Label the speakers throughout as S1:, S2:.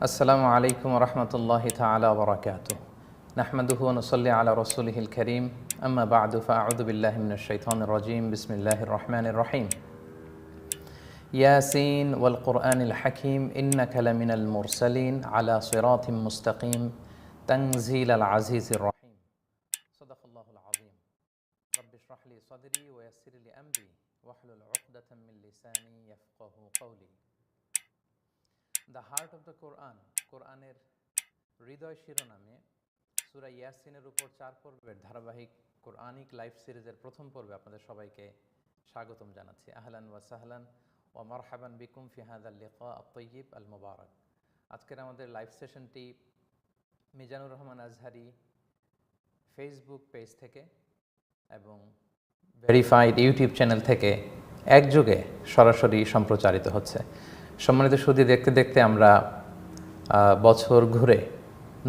S1: আসসালামু আলাইকুম রহমতুল্লাহি তাআলা ওয়া বারাকাতুহু নাহমাদুহু ওয়া নুসাল্লি আলা রাসূলিহিল কারীম আম্মা বা'দু ফাআউযু বিল্লাহি মিনাশ শাইতানির রাজীম বিসমিল্লাহির রহমানির রহিম ইয়াসিন ওয়াল কুরআনিল হাকীম ইন্নাকা লামিনাল মুরসালিন আলা সিরাতিম মুস্তাকিম তানজিলাল আজিজির রহিম সাদাকাল্লাহুল আযীম রাব্বি ইশরাহ লি সাদরি ওয়া ইয়াসসির লি আমরি ওয়াহলুল উকদাতাম মিন লিসানি ইয়াফকাহু কওলি। দ্য হার্ট অফ দ্য কোরআন, কোরআনের হৃদয় শিরোনামে সূরা ইয়াসিনের উপর 4 পর্বের ধারাবাহিক কোরআনিক লাইভ সিরিজের প্রথম পর্বে আপনাদের সবাইকে স্বাগতম জানাচ্ছি। আহলান ওয়া সাহলান ওয়া মারহাবান বিকুম ফি হাযাল লিকা আত-তাইয়িব আল মুবারাক। আজকের আমাদের লাইভ সেশনটি মিজানুর রহমান আজহারি ফেসবুক পেজ থেকে এবং ভেরিফাইড ইউটিউব চ্যানেল থেকে একযোগে সরাসরি সম্প্রচারিত হচ্ছে। সম্মানিত সুধী, দেখতে দেখতে আমরা বছর ঘুরে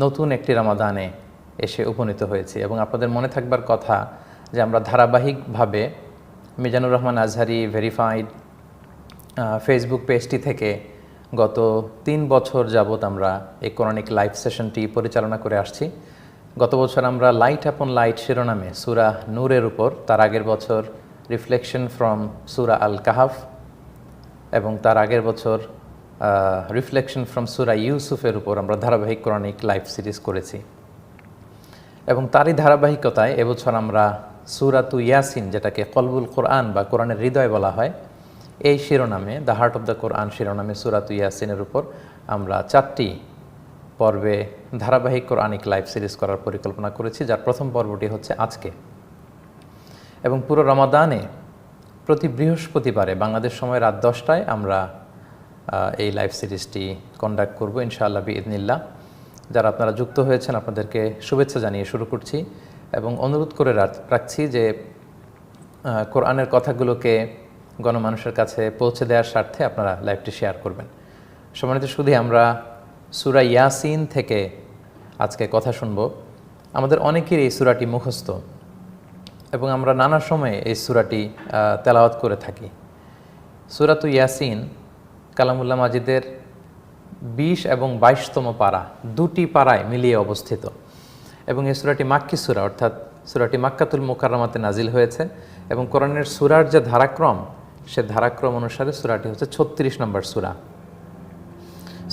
S1: নতুন একটি রমাদানে এসে উপনীত হয়েছি এবং আপনাদের মনে থাকবার কথা যে আমরা ধারাবাহিকভাবে মিজানুর রহমান আজহারি ভেরিফাইড ফেসবুক পেজটি থেকে গত 3 বছর যাবৎ আমরা এই কোরআনিক লাইভ সেশনটি পরিচালনা করে আসছি। গত বছর আমরা লাইট আপন লাইট শিরোনামে সূরা নূরের উপর, তার আগের বছর রিফ্লেকশন ফ্রম সূরা আল কাহাফ এবং তার আগের বছর রিফ্লেকশন ফ্রম সূরা ইউসুফের উপর আমরা ধারাবাহিক কোরআনিক লাইভ সিরিজ করেছি এবং তারই ধারাবাহিকতায় এবছর আমরা সূরাতু ইয়াসিন, যেটাকে কলবুল কোরআন বা কোরআনের হৃদয় বলা হয়, এই শিরোনামে দ্য হার্ট অফ দ্য কোরআন শিরোনামে সূরাতু ইয়াসিনের উপর আমরা 4টি পর্বে ধারাবাহিক কোরআনিক লাইভ সিরিজ করার পরিকল্পনা করেছি, যার প্রথম পর্বটি হচ্ছে আজকে। এবং পুরো রমাদানে প্রতি বৃহস্পতিবারে বাংলাদেশ সময় রাত 10টায় আমরা এই লাইভ সিরিজটি কন্ডাক্ট করব ইনশাআল্লাহ বিইذনিল্লাহ। যারা আপনারা যুক্ত হয়েছেন আপনাদেরকে শুভেচ্ছা জানিয়ে শুরু করছি এবং অনুরোধ করে রাখছি যে কোরআনের কথাগুলোকে গণমানুষের কাছে পৌঁছে দেওয়ার স্বার্থে আপনারা লাইভটি শেয়ার করবেন। সম্মানিত শুধু আমরা সূরা ইয়াসিন থেকে আজকে কথা শুনব। আমাদের অনেকেরই এই সূরাটি মুখস্থ এবং আমরা নানা সময়ে এই সূরাটি তেলাওয়াত করে থাকি। সূরাতু ইয়াসিন কালামুল্লাহ মাজিদের 20 এবং 22তম পারা, 2টি পারায় মিলিয়ে অবস্থিত এবং এই সূরাটি মাক্কি সূরা, অর্থাৎ সূরাটি মাক্কাতুল মুকাররমাতে নাজিল হয়েছে এবং কোরআনের সূরার যে ধারাক্রম, সে ধারাক্রম অনুসারে সূরাটি হচ্ছে 36 নম্বর সূরা।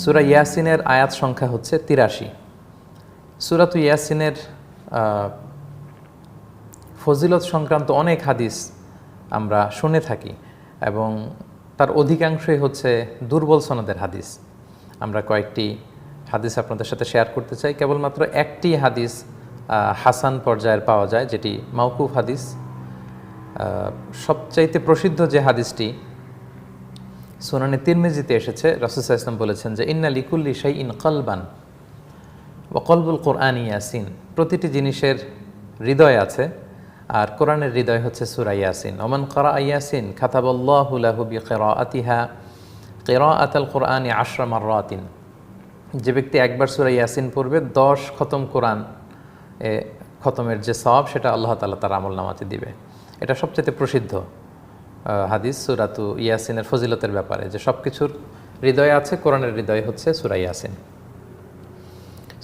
S1: সূরা ইয়াসিনের আয়াত সংখ্যা হচ্ছে 83। সূরাতু ইয়াসিনের ফজিলত সংক্রান্ত অনেক হাদিস আমরা শুনে থাকি এবং তার অধিকাংশই হচ্ছে দুর্বল সনদের হাদিস। আমরা কয়েকটি হাদিস আপনাদের সাথে শেয়ার করতে চাই। কেবলমাত্র একটি হাদিস হাসান পর্যায়ের পাওয়া যায়, যেটি মাওকুফ হাদিস। সবচাইতে প্রসিদ্ধ যে হাদিসটি সুনানে তিরমিজিতে এসেছে, রাসূল সাল্লাল্লাহু আলাইহি ওয়াসাল্লাম বলেছেন যে ইন্না লিকুল্লি শাইইন কলবান ওয়া কলবুল কোরআন ইয়াসিন। প্রতিটি জিনিসের হৃদয় আছে আর কোরআনের হৃদয় হচ্ছে সূরা ইয়াসিন। ওমান ক্বারা ইয়াসিন কাতাবাল্লাহু লাহু বিকিরাআতিহা কিরাআতাল কোরআনি 10 মাররাতিন। যে ব্যক্তি একবার সূরা ইয়াসিন পড়বে 10 খতম কোরআন খতমের যে সওয়াব, সেটা আল্লাহ তাআলা তার আমলনামাতে দিবে। এটা সবচেয়ে প্রসিদ্ধ হাদিস সূরাতু ইয়াসিনের ফজিলতের ব্যাপারে, যে সব কিছুর হৃদয় আছে, কোরআনের হৃদয় হচ্ছে সূরা ইয়াসিন।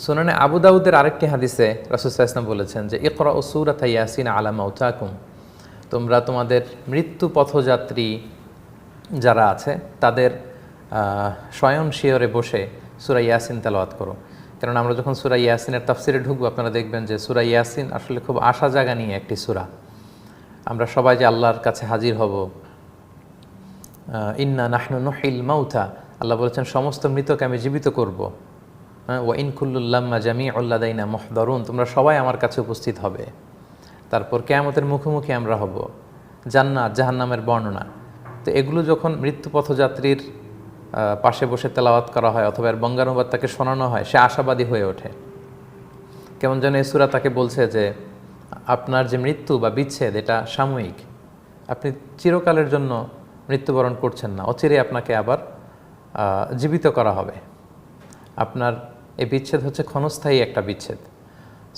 S1: সুনানে আবু দাউদের আরেকটি হাদিসে রাসূল সাল্লাল্লাহু আলাইহি ওয়াসাল্লাম বলেছেন যে ইকরাউ সূরাতা ইয়াসিন আলা মাউতাকুম। তোমরা তোমাদের মৃত্যু পথযাত্রী যারা আছে তাদের শয়ন শিয়রে বসে সূরা ইয়াসিন তেলাওয়াত করো। কারণ আমরা যখন সূরা ইয়াসিনের তাফসিরে ঢুকবো আপনারা দেখবেন যে সূরা ইয়াসিন আসলে খুব আশা জাগা নিয়ে একটি সূরা। আমরা সবাই যে আল্লাহর কাছে হাজির হব, ইন্না নাহনু নুহিল মাউতা, আল্লাহ বলেছেন সমস্ত মৃতকে আমি জীবিত করব। ওয়া ইন কুল্লুল লাম্মা জামিউল লাদাইনা মুহদারুন, তোমরা সবাই আমার কাছে উপস্থিত হবে। তারপর কিয়ামতের মুখোমুখি আমরা হব, জান্নাত জাহান্নামের বর্ণনা। তো এগুলো যখন মৃত্যু পথযাত্রীর পাশে বসে তেলাওয়াত করা হয় অথবা এর বঙ্গানুবাদ তাকে শোনানো হয়, সে আশাবাদী হয়ে ওঠে। কেমন যেন এই সূরা তাকে বলছে যে আপনার যে মৃত্যু বা বিচ্ছেদ এটা সাময়িক, আপনি চিরকালের জন্য মৃত্যুবরণ করছেন না, অচিরে আপনাকে আবার জীবিত করা হবে। আপনার এই বিচ্ছেদ হচ্ছে ক্ষণস্থায়ী একটা বিচ্ছেদ।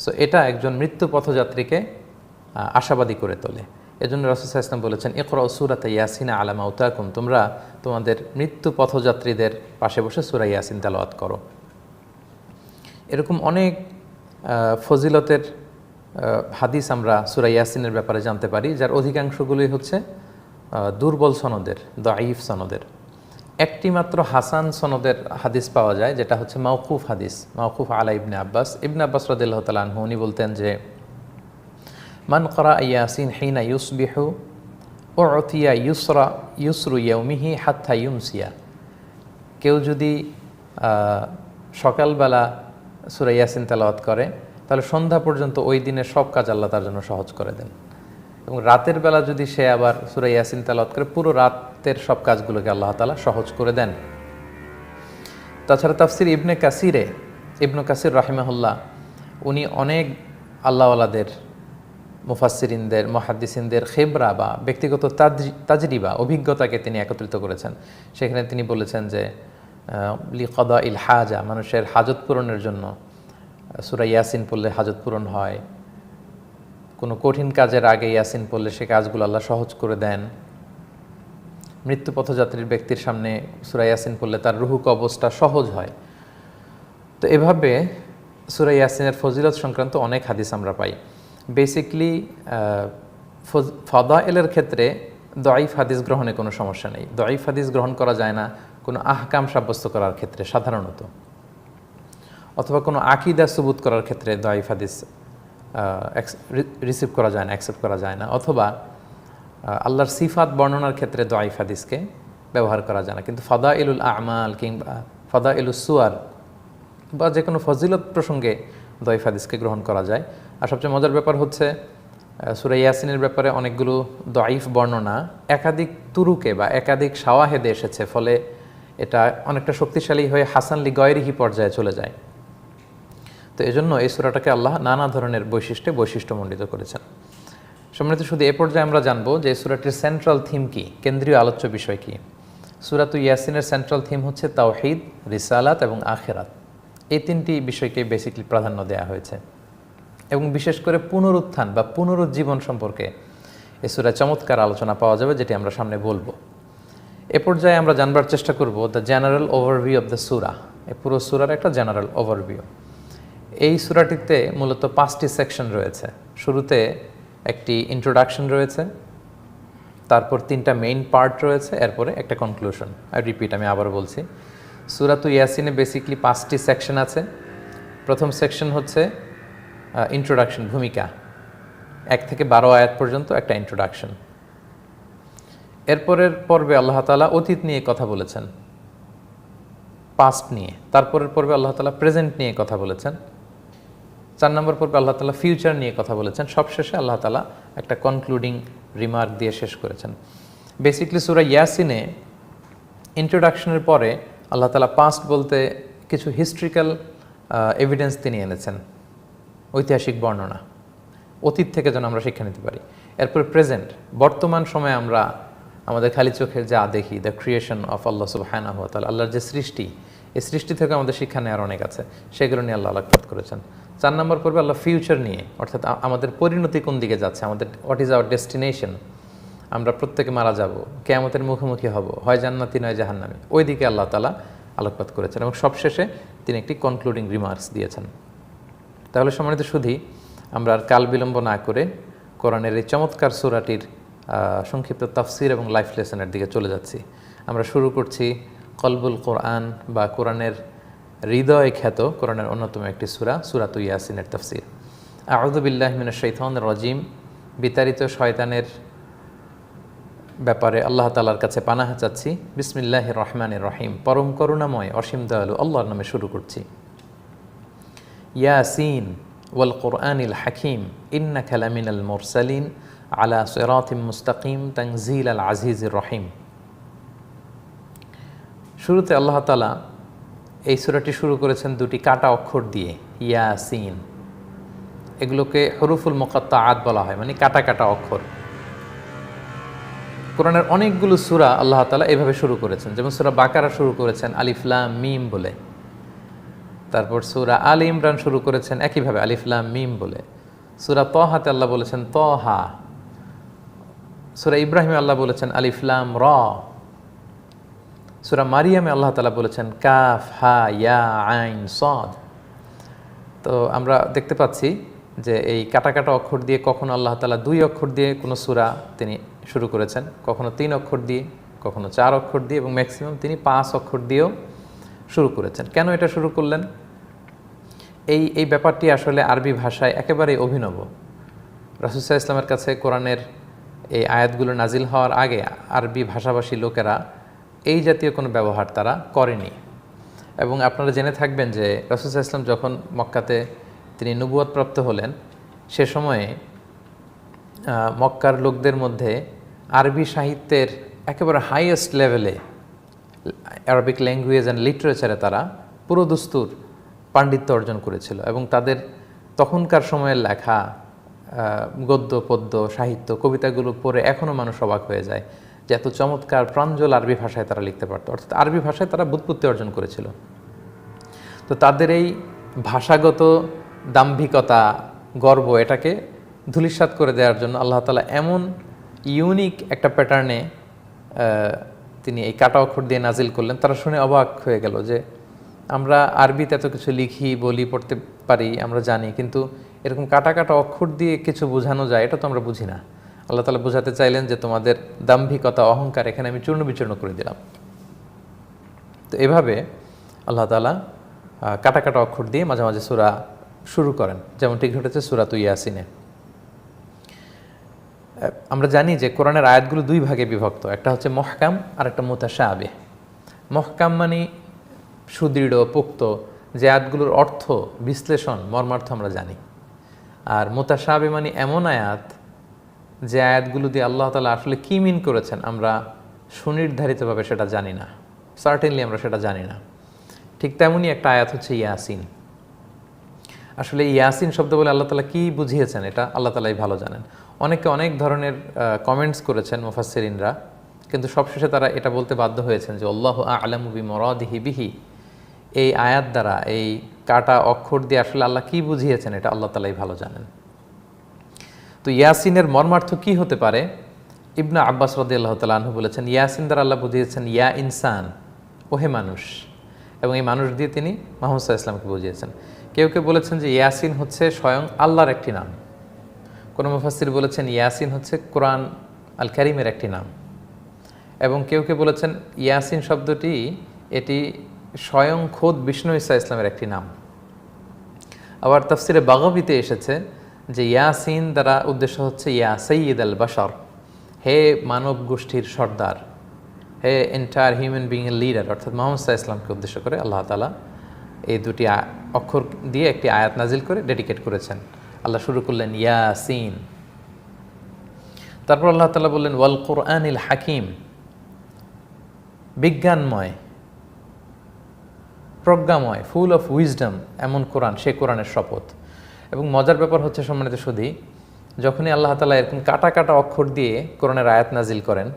S1: সো এটা একজন মৃত্যু পথযাত্রীকে আশাবাদী করে তোলে। এজন্য রাসূল সাল্লাল্লাহু আলাইহি ওয়াসাল্লাম বলেছেন ইকরাউ সূরাতা ইয়াসিন আলা মাউতাকুম, তোমরা তোমাদের মৃত্যু পথযাত্রীদের পাশে বসে সূরা ইয়াসিন তেলাওয়াত করো। এরকম অনেক ফজিলতের হাদিস আমরা সূরা ইয়াসিনের ব্যাপারে জানতে পারি, যার অধিকাংশগুলোই হচ্ছে দুর্বল সনদের, দাঈফ সনদের। একটি মাত্র হাসান সনদের হাদিস পাওয়া যায়, যেটা হচ্ছে মাওকুফ হাদিস, মাওকুফ আলা ইবনে আব্বাস। ইবনে আব্বাস রাদিয়াল্লাহু তাআলা আনহু উনি বলতেন যে মান করা ইয়াসিন হিনা ইউসবিহু উতিয়া ইউসরু ইয়াউমিহি হাত্তা ইউমসিয়া। কেউ যদি সকালবেলা সূরা ইয়াসিন তেলাওয়াত করে তাহলে সন্ধ্যা পর্যন্ত ওই দিনের সব কাজ আল্লাহ তার জন্য সহজ করে দেন। এবং রাতের বেলা যদি সে আবার সূরা ইয়াসিন তেলাওয়াত করে পুরো রাতের সব কাজগুলোকে আল্লাহ তাআলা সহজ করে দেন। তাছাড়া তাফসির ইবনে কাসির রাহিমাহুল্লাহ উনি অনেক আল্লাহওয়ালাদের, মুফাসসিরিনদের, মুহাদ্দিসিনদের খিবরা বা ব্যক্তিগত তাজরিবা, অভিজ্ঞতাকে তিনি একত্রিত করেছেন। সেখানে তিনি বলেছেন যে লিকাদা ইল হাজা, মানুষের হাজত পূরণের জন্য সূরা ইয়াসিন পড়লে হাজত পূরণ হয়। কোনো কঠিন কাজের আগে ইয়াসিন পড়লে সে কাজগুলো আল্লাহ সহজ করে দেন। মৃত্যু পথযাত্রীর ব্যক্তির সামনে সূরা ইয়াসিন পড়লে তার রুহু কবজটা সহজ হয়। তো এভাবে সূরা ইয়াসিনের ফজিলত সংক্রান্ত অনেক হাদিস আমরা পাই। বেসিকলি ফাদাইলের ক্ষেত্রে দাঈফ হাদিস গ্রহণে কোনো সমস্যা নেই। দাঈফ হাদিস গ্রহণ করা যায় না কোনো আহকাম সাব্যস্ত করার ক্ষেত্রে সাধারণত, অথবা কোনো আকিদা সুবুত করার ক্ষেত্রে দাঈফ হাদিস রিসিভ করা যায় না, অ্যাকসেপ্ট করা যায় না, অথবা আল্লাহর সিফাত বর্ণনার ক্ষেত্রে দাঈফ হাদিসকে ব্যবহার করা যায় না। কিন্তু ফাদাইলুল আমাল কিংবা ফাদাইলুস সুয়ার বা যে কোনো ফজিলত প্রসঙ্গে দাঈফ হাদিসকে গ্রহণ করা যায়। আর সবচেয়ে মজার ব্যাপার হচ্ছে সূরা ইয়াসিনের ব্যাপারে অনেকগুলো দাঈফ বর্ণনা একাধিক তুরুকে বা একাধিক শাওয়াহেদে এসেছে, ফলে এটা অনেকটা শক্তিশালী হয়ে হাসান লি গয়রিহি পর্যায়ে চলে যায়। তো এজন্য এই সূরাটাকে আল্লাহ নানা ধরনের বৈশিষ্ট্যমণ্ডিত করেছেন। সম্মানিত, শুধু এ পর্যায়ে আমরা জানবো যে সূরাটির সেন্ট্রাল থিম কি, কেন্দ্রীয় আলোচ্য বিষয় কি। সূরাতু ইয়াসিনের সেন্ট্রাল থিম হচ্ছে তাওহীদ, রিসালাত এবং আখিরাত। এই তিনটি বিষয়কে বেসিক্যালি প্রাধান্য দেওয়া হয়েছে এবং বিশেষ করে পুনরুত্থান বা পুনরুজ্জীবন সম্পর্কে এই সূরায় চমৎকার আলোচনা পাওয়া যাবে, যেটি আমরা সামনে বলবো। এ পর্যায়ে আমরা জানবার চেষ্টা করব the general overview of the সূরা। এই পুরো সূরার একটা জেনারেল ওভারভিউ। এই সূরাটিতে মূলত 5টি সেকশন রয়েছে। শুরুতে একটি ইন্ট্রোডাকশন রয়েছে, তারপর 3টা মেইন পার্ট রয়েছে, এরপরে একটা কনক্লুশন। আমি আবার বলছি, সূরাতু ইয়াসিনে বেসিক্যালি 5টি সেকশন আছে। প্রথম সেকশন হচ্ছে ইন্ট্রোডাকশন, ভূমিকা, 1 থেকে 12 আয়াত পর্যন্ত একটা ইন্ট্রোডাকশন। এরপরের পর্বে আল্লাহ তাআলা অতীত নিয়ে কথা বলেছেন, পাস্ট নিয়ে। তারপরের পর্বে আল্লাহ তাআলা প্রেজেন্ট নিয়ে কথা বলেছেন। 4 নম্বর পর্বে আল্লাহ তাআলা ফিউচার নিয়ে কথা বলেছেন। সবশেষে আল্লাহ তাআলা একটা কনক্লুডিং রিমার্ক দিয়ে শেষ করেছেন। বেসিক্যালি সূরা ইয়াসিনে ইন্ট্রোডাকশনের পরে আল্লাহ তাআলা পাস্ট বলতে কিছু হিস্ট্রিক্যাল এভিডেন্স তিনি এনেছেন, ঐতিহাসিক বর্ণনা, অতীত থেকে যেন আমরা শিক্ষা নিতে পারি। এরপরে প্রেজেন্ট, বর্তমান সময়ে আমরা আমাদের খালি চোখের যা দেখি, দ্য ক্রিয়েশন অফ আল্লাহ সুবহানাহু ওয়া তাআলা, আল্লাহর যে সৃষ্টি, এই সৃষ্টি থেকে আমাদের শিক্ষা নেওয়ার অনেক আছে, সেগুলো নিয়ে আল্লাহ আলোকপাত করেছেন। 4 নম্বর পর্বে আল্লাহ ফিউচার নিয়ে, অর্থাৎ আমাদের পরিণতি কোন দিকে যাচ্ছে, আমাদের হোয়াট ইজ আওয়ার ডেস্টিনেশন, আমরা প্রত্যেকে মারা যাব, কিয়ামতের মুখোমুখি হব, হয় জান্নাতি নয় জাহান্নামী, ওই দিকে আল্লাহ তাআলা আলোকপাত করেছেন এবং সবশেষে তিনি একটি কনক্লুডিং রিমার্কস দিয়েছেন। তাহলে সম্মানিত সুধী, আমরা আর কাল বিলম্ব না করে কোরআনের এই চমৎকার সূরাটির সংক্ষিপ্ত তাফসির এবং লাইফ লেসনের দিকে চলে যাচ্ছি। আমরা শুরু করছি কলবুল কোরআন বা কোরআনের হৃদয় খ্যাত কোরআনের অন্যতম একটি সূরা, সূরাতু ইয়াসিনের তাফসির। আউযু বিল্লাহি মিনাশ শাইতানির রাজিম। বিতাড়িত শয়তানের ব্যাপারে আল্লাহ তাআলার কাছে পানাহ চাচ্ছি। বিসমিল্লাহির রহমানির রহিম। পরম করুণাময় অসীম দয়ালু আল্লাহর নামে শুরু করছি। ইয়াসিন ওয়াল কোরআনিল হাকিম ইন্নাকা লামিনাল মুরসালিন আলা সিরাতিম মুস্তাকিম তানজিলাল আজিজির রহিম। শুরুতে আল্লাহ তাআলা এই সূরাটি শুরু করেছেন 2টি কাটা অক্ষর দিয়ে, ইয়াসিন। এগুলোকে হুরুফুল মুকাত্তাআত বলা হয়, মানে কাটা কাটা অক্ষর। কোরআনের অনেকগুলো সূরা আল্লাহ তাআলা এভাবে শুরু করেছেন। যেমন সূরা বাকারা শুরু করেছেন আলিফ লাম মিম বলে, তারপর সূরা আলে ইমরান শুরু করেছেন একইভাবে আলিফ লাম মিম বলে। সূরা তাহাতে আল্লাহ বলেছেন তাহা। সূরা ইব্রাহিমে আল্লাহ বলেছেন আলিফ লাম র। সূরা মারিয়ামে আল্লাহ তাআলা বলেছেন কাফ হা ইয়া আইন সাদ। তো আমরা দেখতে পাচ্ছি যে এই কাটা কাটা অক্ষর দিয়ে কখনো আল্লাহ তাআলা 2 অক্ষর দিয়ে কোনো সূরা তিনি শুরু করেছেন, কখনো 3 অক্ষর দিয়ে, কখনো 4 অক্ষর দিয়ে, এবং ম্যাক্সিমাম তিনি 5 অক্ষর দিয়েও শুরু করেছেন। কেন এটা শুরু করলেন? এই ব্যাপারটি আসলে আরবি ভাষায় একেবারেই অভিনব। রাসূল সাল্লাল্লাহু আলাইহি ওয়াসাল্লামের কাছে কোরআনের এই আয়াতগুলো নাজিল হওয়ার আগে আরবি ভাষাভাষী লোকেরা এই জাতীয় কোনো ব্যবহার তারা করেনি। এবং আপনারা জেনে থাকবেন যে রাসূল সাল্লাল্লাহু আলাইহি ওয়াসাল্লাম যখন মক্কাতে তিনি নবুয়ত প্রাপ্ত হলেন, সে সময়ে মক্কার লোকদের মধ্যে আরবি সাহিত্যের একেবারে হাইয়েস্ট লেভেলে আরবিক ল্যাঙ্গুয়েজ অ্যান্ড লিটারেচারে তারা পুরো দস্তুর পাণ্ডিত্য অর্জন করেছিল, এবং তাদের তখনকার সময়ের লেখা গদ্য পদ্য সাহিত্য কবিতাগুলো পড়ে এখনও মানুষ অবাক হয়ে যায় যে এত চমৎকার প্রাঞ্জল আরবি ভাষায় তারা লিখতে পারত, অর্থাৎ আরবি ভাষায় তারা ব্যুৎপত্তি অর্জন করেছিল। তো তাদের এই ভাষাগত দাম্ভিকতা, গর্ব, এটাকে ধূলিসাৎ করে দেওয়ার জন্য আল্লাহ তাআলা এমন ইউনিক একটা প্যাটার্নে তিনি এই কাটা অক্ষর দিয়ে নাজিল করলেন। তারা শুনে অবাক হয়ে গেল যে আমরা আরবিতে এত কিছু লিখি, বলি, পড়তে পারি, আমরা জানি, কিন্তু এরকম কাটা কাটা অক্ষর দিয়ে কিছু বোঝানো যায় এটা তো আমরা বুঝি না। আল্লাহ তাআলা বোঝাতে চাইলেন যে তোমাদের দাম্ভিকতা, অহংকার এখানে আমি চূর্ণ বিচূর্ণ করে দিলাম। তো এভাবে আল্লাহ তাআলা কাটা কাটা অক্ষর দিয়ে মাঝে মাঝে সূরা শুরু করেন, যেমনটি ঘটেছে সূরাতুল ইয়াসিনে। আমরা জানি যে কোরআনের আয়াতগুলো 2 ভাগে বিভক্ত, একটা হচ্ছে মহকাম আর একটা মুতাশাবিহ। মহকাম মানে সুদৃঢ়, পোক্ত, যে আয়াতগুলোর অর্থ, বিশ্লেষণ, মর্মার্থ আমরা জানি। আর মুতাশাবিহ মানে এমন আয়াত যে আয়াতগুলো দিয়ে আল্লাহ তাআলা আসলে কী মিন করেছেন আমরা সুনির্ধারিতভাবে সেটা জানি না, সার্টেনলি আমরা সেটা জানি না। ঠিক তেমনই একটা আয়াত হচ্ছে ইয়াসিন। আসলে ইয়াসিন শব্দ বলে আল্লাহ তাআলা কী বুঝিয়েছেন এটা আল্লাহ তাআলাই ভালো জানেন। অনেকে অনেক ধরনের কমেন্টস করেছেন মুফাসসিরিনরা, কিন্তু সবশেষে তারা এটা বলতে বাধ্য হয়েছেন যে আল্লাহু আ'লামু বিমুরাদিহি বিহি। এই আয়াত দ্বারা, এই কাটা অক্ষর দিয়ে আসলে আল্লাহ কী বুঝিয়েছেন এটা আল্লাহ তাআলাই ভালো জানেন। তো ইয়াসিনের মর্মার্থ কী হতে পারে? ইবনে আব্বাস রাদিয়াল্লাহু তাআলা আনহু বলেছেন, ইয়াসিন দ্বারা আল্লাহ বুঝিয়েছেন ইয়া ইনসান, ওহে মানুষ, এবং এই মানুষ দিয়ে তিনি মুহাম্মদ সাল্লাল্লাহু আলাইহি ওয়াসাল্লামকে বুঝিয়েছেন। কেউ কেউ বলেছেন যে ইয়াসিন হচ্ছে স্বয়ং আল্লাহর একটি নাম। কোনো মুফাসসির বলেছেন ইয়াসিন হচ্ছে কোরআন আল কারীমের একটি নাম, এবং কেউ কেউ বলেছেন ইয়াসিন শব্দটি এটি স্বয়ং খোদ বিষ্ণু ঈসা ইসলামের একটি নাম। আবার তাফসিরে বাগাবীতে এসেছে যে ইয়াসিন দ্বারা উদ্দেশ্য হচ্ছে ইয়া সাইয়্যিদ আল বাশার, হে মানব গোষ্ঠীর সর্দার, হে এন্টায়ার হিউম্যান বিং এর লিডার, অর্থাৎ মুহাম্মদ সাল্লাল্লাহু আলাইহি ওয়াসাল্লামকে উদ্দেশ্য করে আল্লাহ তাআলা এই 2টি অক্ষর দিয়ে একটি আয়াত নাজিল করে ডেডিকেট করেছেন। আল্লাহ শুরু করলেন ইয়াসিন, তারপর আল্লাহ তাআলা বললেন ওয়াল কুরআনিল হাকিম, বিজ্ঞানময়, প্রজ্ঞাময়, ফুল অফ উইজডম এমন কোরআন, সে কোরআনের শপথ। এবং মজার ব্যাপার হচ্ছে সম্মানিত সুধী, যখনই আল্লাহ তাআলা এরকম কাটা কাটা অক্ষর দিয়ে কোরআনের আয়াত নাজিল করেন,